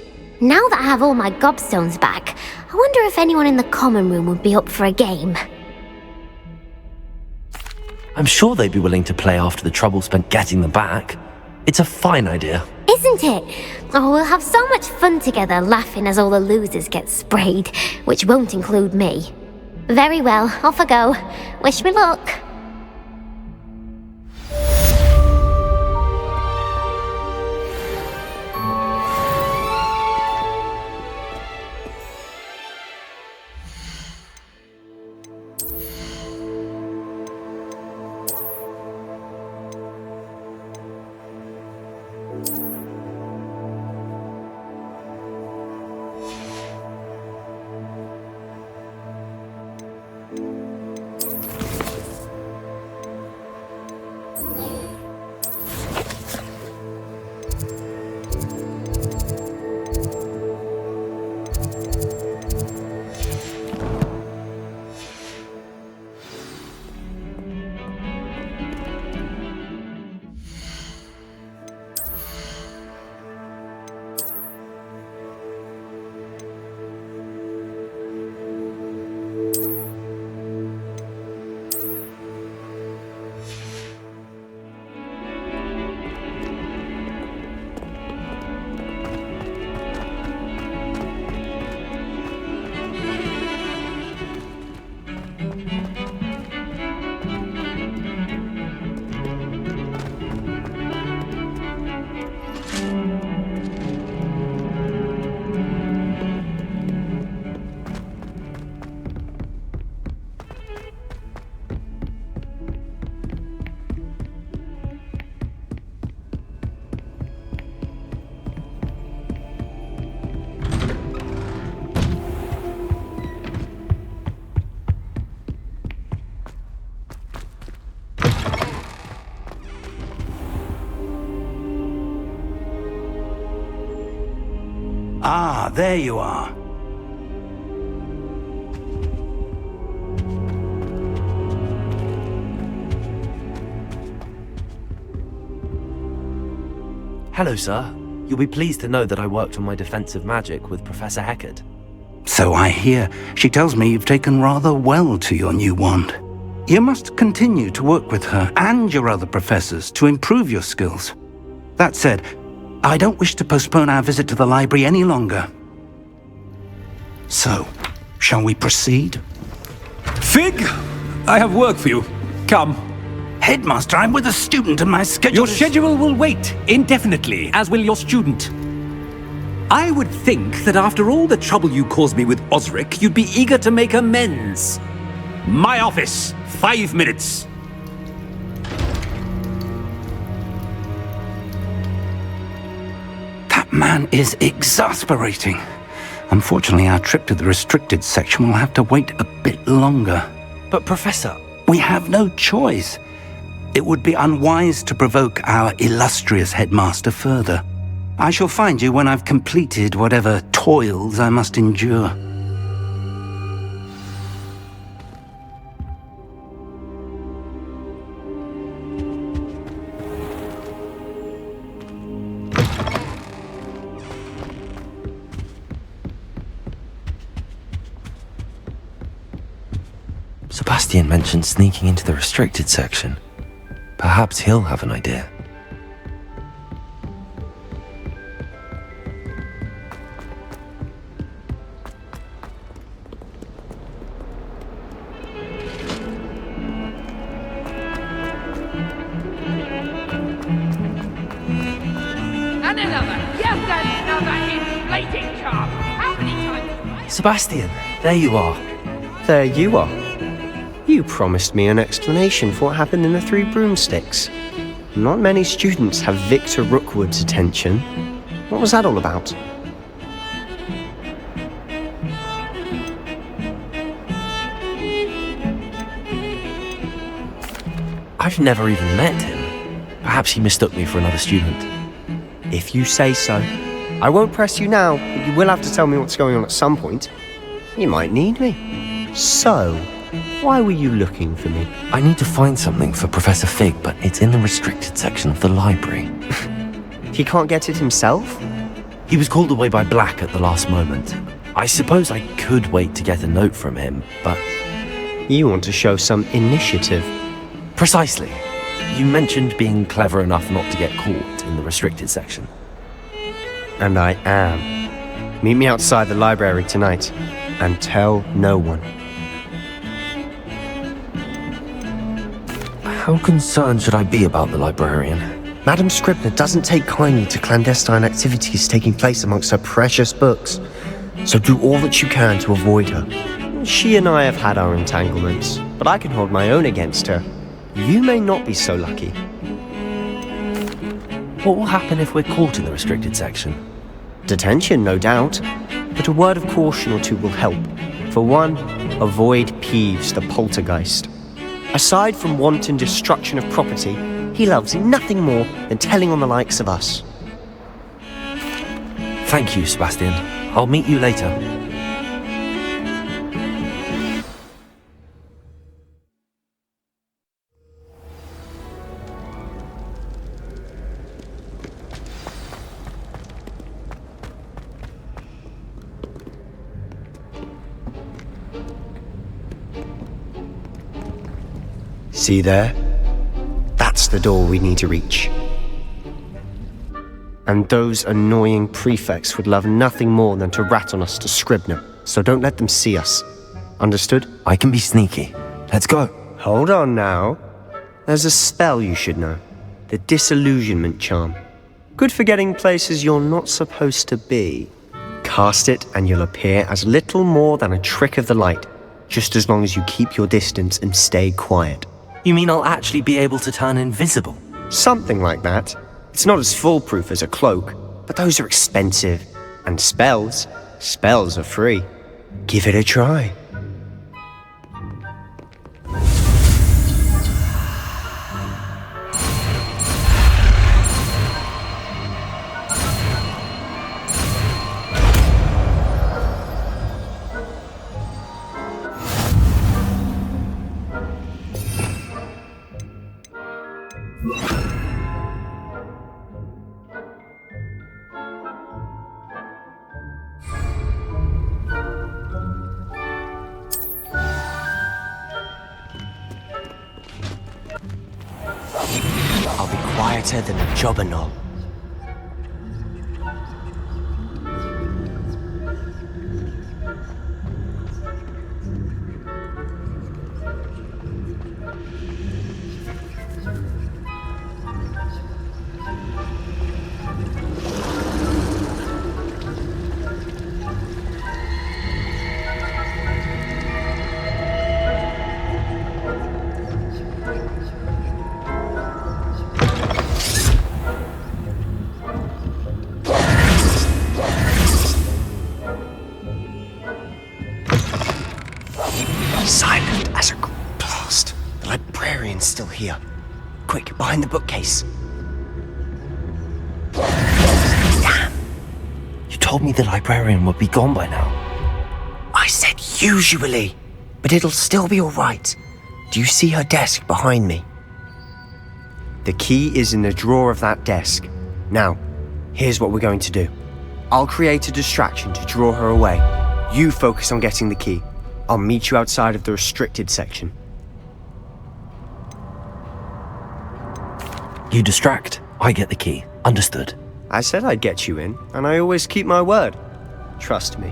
now that I have all my gobstones back, I wonder if anyone in the common room would be up for a game. I'm sure they'd be willing to play after the trouble spent getting them back. It's a fine idea. Isn't it? Oh, we'll have so much fun together laughing as all the losers get sprayed, which won't include me. Very well, off I go. Wish me luck. Ah, there you are. Hello, sir. You'll be pleased to know that I worked on my defensive magic with Professor Heckard. So I hear. She tells me you've taken rather well to your new wand. You must continue to work with her and your other professors to improve your skills. That said, I don't wish to postpone our visit to the library any longer. So, shall we proceed? Fig, I have work for you. Come. Headmaster, I'm with a student and my schedule Your schedule will wait indefinitely, as will your student. I would think that after all the trouble you caused me with Osric, you'd be eager to make amends. My office, 5 minutes. That man is exasperating. Unfortunately, our trip to the restricted section will have to wait a bit longer. But Professor... We have no choice. It would be unwise to provoke our illustrious headmaster further. I shall find you when I've completed whatever toils I must endure. Sebastian mentioned sneaking into the restricted section. Perhaps he'll have an idea. And another, yes, another inflating charm. How many times? Sebastian, there you are. There you are. You promised me an explanation for what happened in the Three Broomsticks. Not many students have Victor Rookwood's attention. What was that all about? I've never even met him. Perhaps he mistook me for another student. If you say so. I won't press you now, but you will have to tell me what's going on at some point. You might need me. So, why were you looking for me? I need to find something for Professor Fig, but it's in the restricted section of the library. He can't get it himself? He was called away by Black at the last moment. I suppose I could wait to get a note from him, but... You want to show some initiative. Precisely. You mentioned being clever enough not to get caught in the restricted section. And I am. Meet me outside the library tonight, and tell no one. How concerned should I be about the librarian? Madam Scribner doesn't take kindly to clandestine activities taking place amongst her precious books, so do all that you can to avoid her. She and I have had our entanglements, but I can hold my own against her. You may not be so lucky. What will happen if we're caught in the restricted section? Detention, no doubt, but a word of caution or two will help. For one, avoid Peeves, the poltergeist. Aside from wanton destruction of property, he loves nothing more than telling on the likes of us. Thank you, Sebastian. I'll meet you later. See there? That's the door we need to reach. And those annoying prefects would love nothing more than to rat on us to Scribner, so don't let them see us. Understood? I can be sneaky. Let's go. Hold on now. There's a spell you should know. The Disillusionment Charm. Good for getting places you're not supposed to be. Cast it and you'll appear as little more than a trick of the light, just as long as you keep your distance and stay quiet. You mean I'll actually be able to turn invisible? Something like that. It's not as foolproof as a cloak, but those are expensive. And spells are free. Give it a try. I'll be quieter than a jobberknoll. Silent as a blast. The librarian's still here. Quick, behind the bookcase. Damn! You told me the librarian would be gone by now. I said usually, but it'll still be all right. Do you see her desk behind me? The key is in the drawer of that desk. Now, here's what we're going to do. I'll create a distraction to draw her away. You focus on getting the key. I'll meet you outside of the restricted section. You distract, I get the key. Understood. I said I'd get you in, and I always keep my word. Trust me.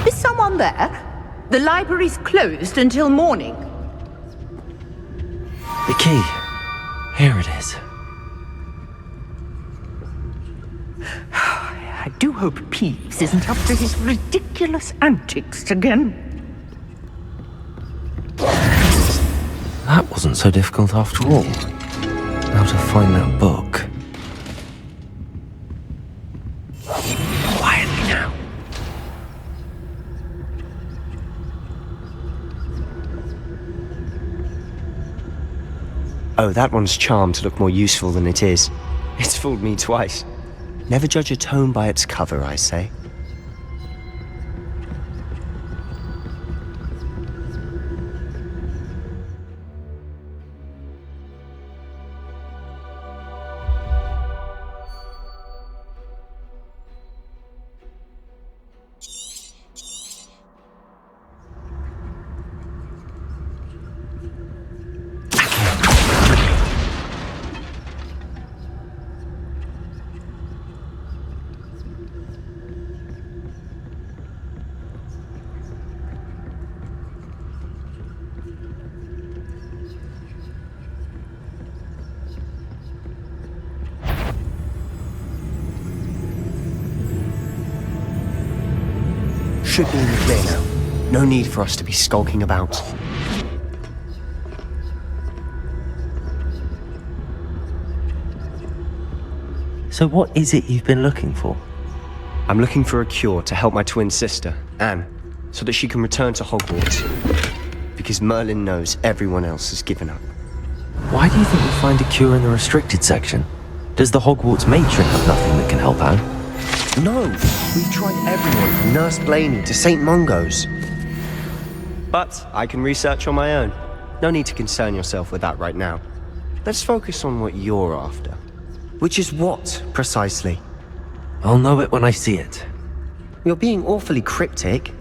Is someone there? The library's closed until morning. The key. Here it is. I do hope Peeves isn't up to his ridiculous antics again. That wasn't so difficult after all. How to find that book. Quietly now. Oh, that one's charmed to look more useful than it is. It's fooled me twice. Never judge a tome by its cover, I say. Should be in the clear now. No need for us to be skulking about. So what is it you've been looking for? I'm looking for a cure to help my twin sister, Anne, so that she can return to Hogwarts. Because Merlin knows everyone else has given up. Why do you think we'll find a cure in the restricted section? Does the Hogwarts matron have nothing that can help Anne? No, we've tried everyone from Nurse Blaney to St. Mungo's. But I can research on my own. No need to concern yourself with that right now. Let's focus on what you're after. Which is what, precisely? I'll know it when I see it. You're being awfully cryptic.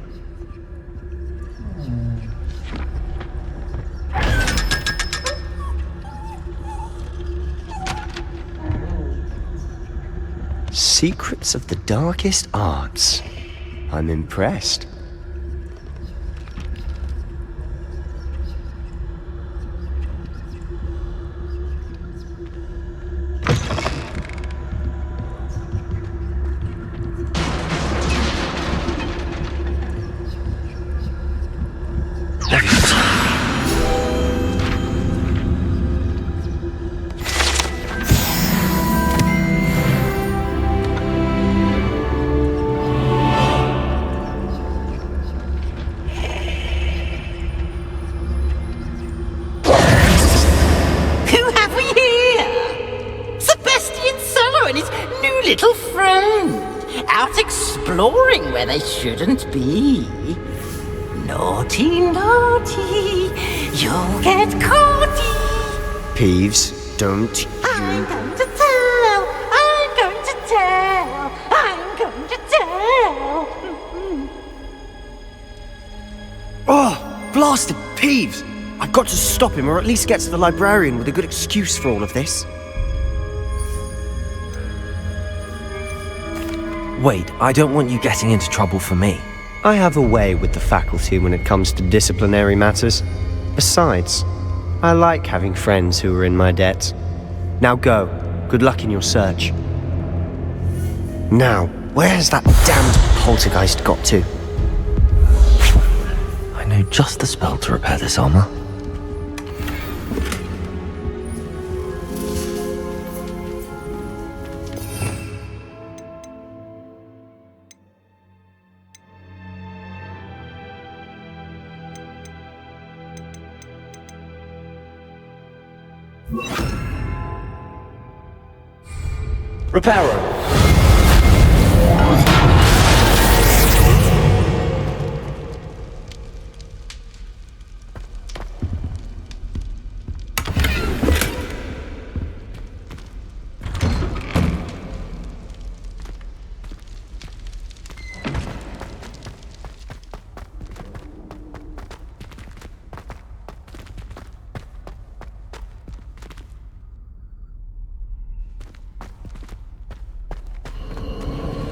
Secrets of the darkest arts. I'm impressed. Little friend, out exploring where they shouldn't be. Naughty, naughty, you'll get caughty. Peeves, don't you... I'm going to tell, I'm going to tell, I'm going to tell. Oh, blasted Peeves! I've got to stop him, or at least get to the librarian with a good excuse for all of this. Wait, I don't want you getting into trouble for me. I have a way with the faculty when it comes to disciplinary matters. Besides, I like having friends who are in my debt. Now go. Good luck in your search. Now, where has that damned poltergeist got to? I know just the spell to repair this armor. Reparo.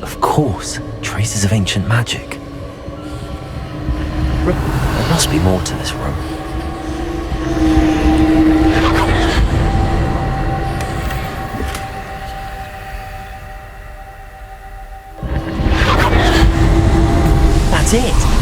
Of course, traces of ancient magic. There must be more to this room. That's it.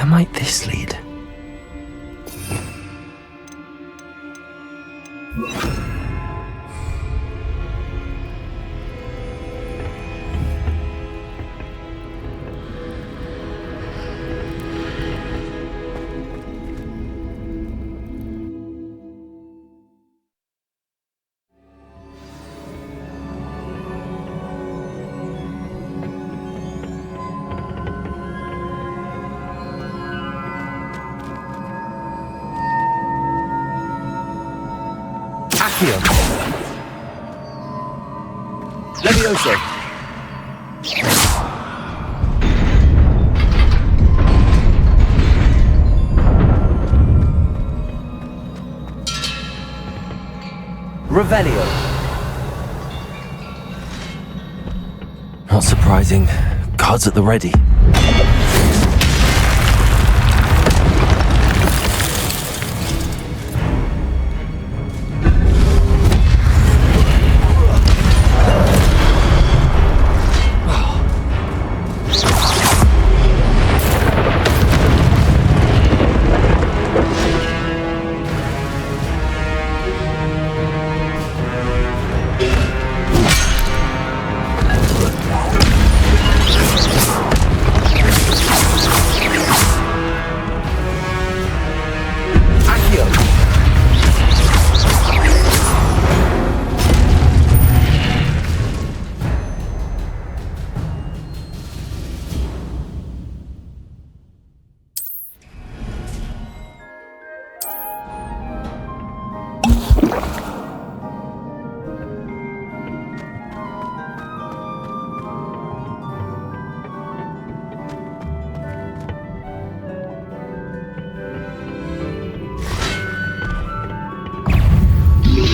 Where might this lead? Levioso. Revelio. Not surprising. Cards at the ready.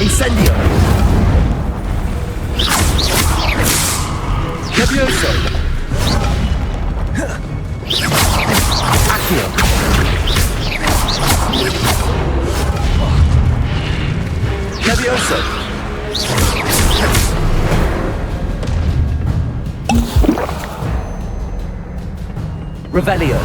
Incendio. Levioso. Accio. Levioso. Revelio.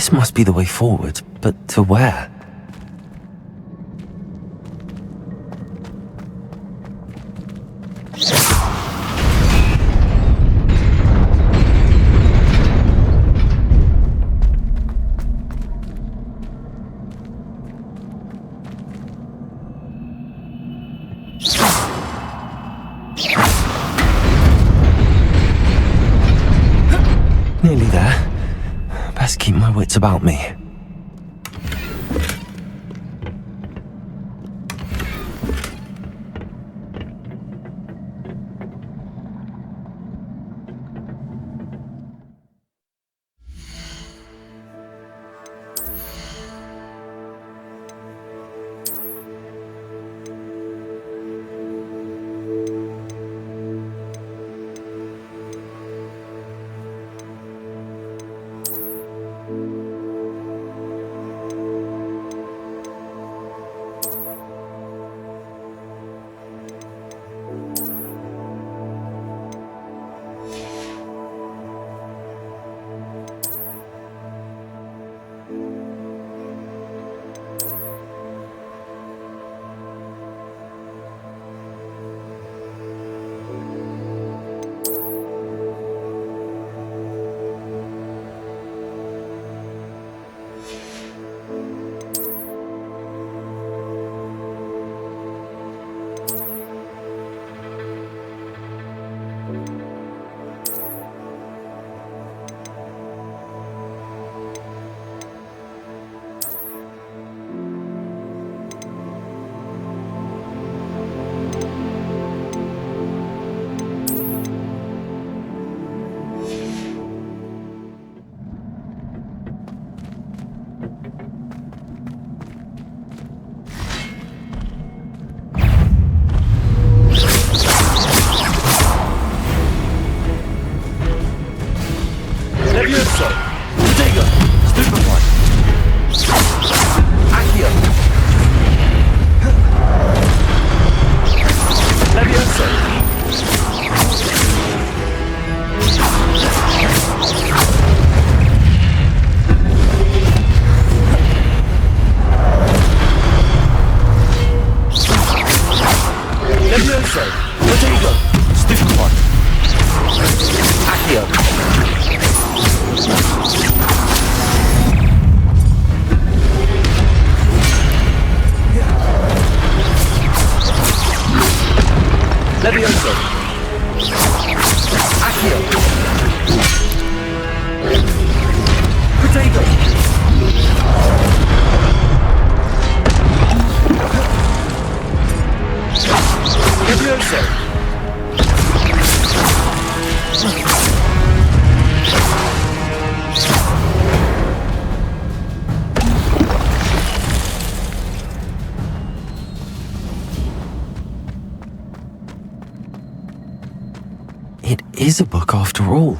This must be the way forward, but to where? Nearly there. Best keep my wits about me. It is a book after all.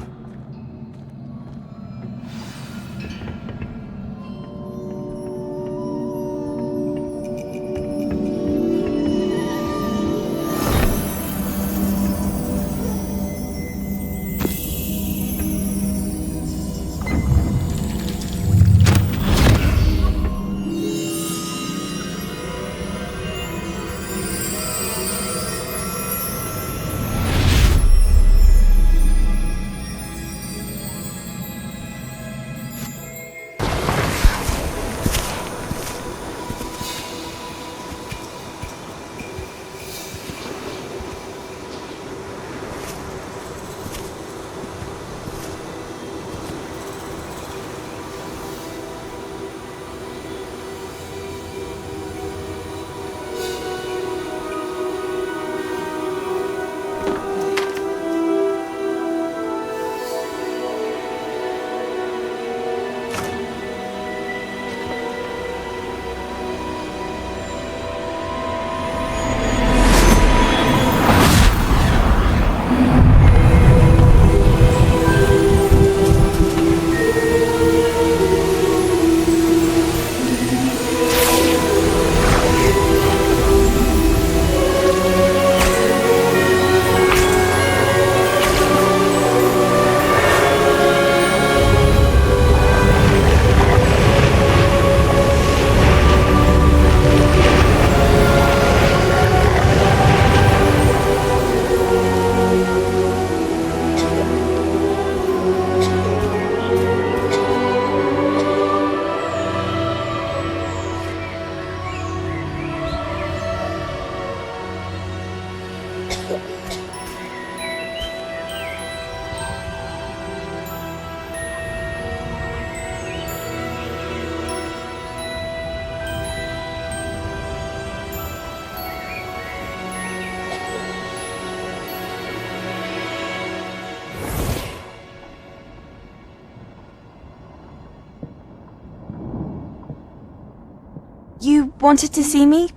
wanted to see me?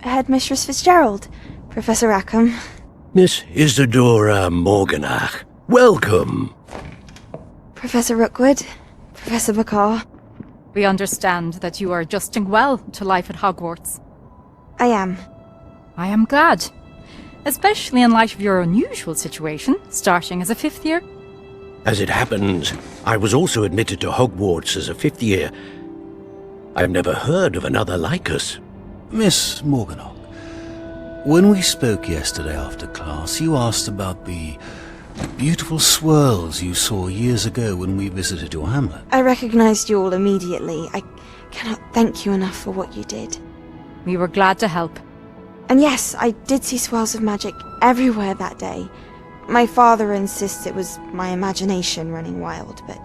Headmistress Fitzgerald, Professor Rackham. Miss Isadora Morganach, welcome. Professor Rookwood, Professor Bakar. We understand that you are adjusting well to life at Hogwarts. I am. I am glad. Especially in light of your unusual situation, starting as a 5th year. As it happens, I was also admitted to Hogwarts as a 5th year. I've never heard of another like us. Miss Morganach, when we spoke yesterday after class, you asked about the beautiful swirls you saw years ago when we visited your hamlet. I recognized you all immediately. I cannot thank you enough for what you did. We were glad to help. And yes, I did see swirls of magic everywhere that day. My father insists it was my imagination running wild, but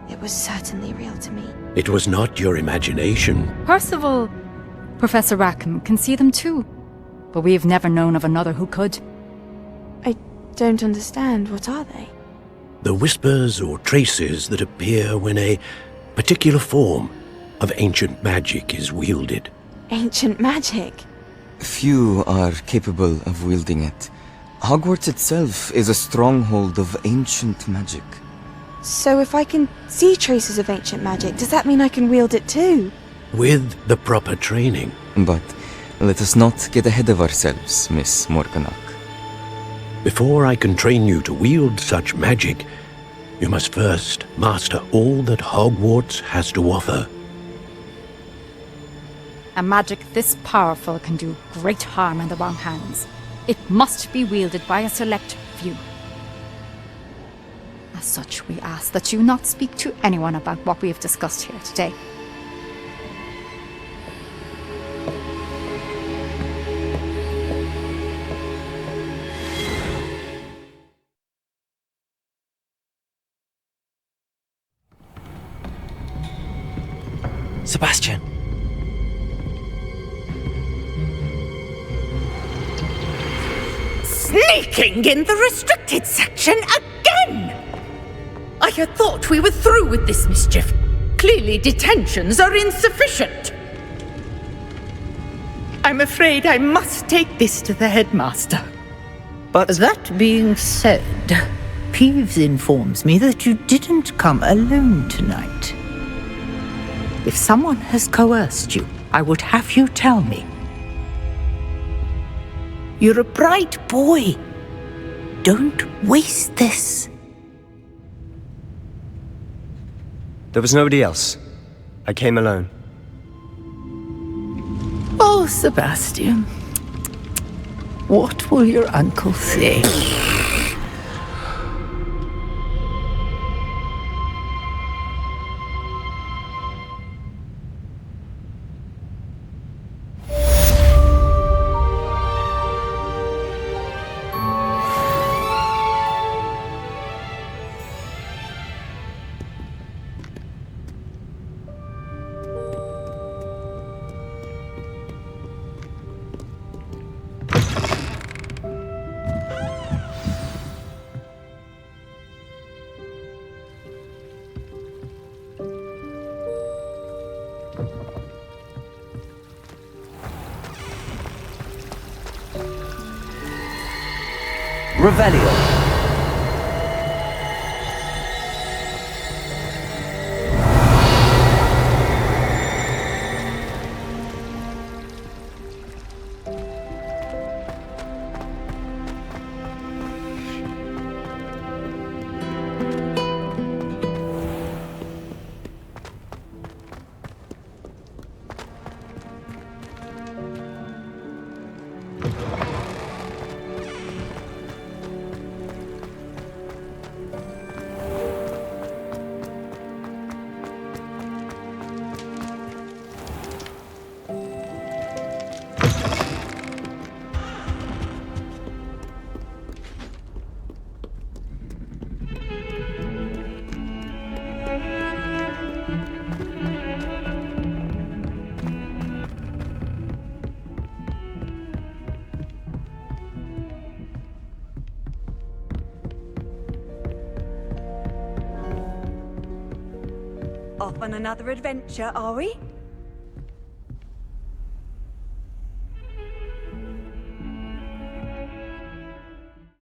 it was certainly real to me. It was not your imagination. Percival, Professor Rackham can see them too, but we've never known of another who could. I don't understand. What are they? The whispers or traces that appear when a particular form of ancient magic is wielded. Ancient magic? Few are capable of wielding it. Hogwarts itself is a stronghold of ancient magic. So if I can see traces of ancient magic, does that mean I can wield it too? With the proper training. But let us not get ahead of ourselves, Miss Morganach. Before I can train you to wield such magic, you must first master all that Hogwarts has to offer. A magic this powerful can do great harm in the wrong hands. It must be wielded by a select few. As such, we ask that you not speak to anyone about what we have discussed here today. Sebastian! Sneaking in the restricted section again! I had thought we were through with this mischief. Clearly detentions are insufficient. I'm afraid I must take this to the headmaster. But that being said, Peeves informs me that you didn't come alone tonight. If someone has coerced you, I would have you tell me. You're a bright boy. Don't waste this. There was nobody else. I came alone. Oh, Sebastian. What will your uncle say? Revelio. Off on another adventure, are we?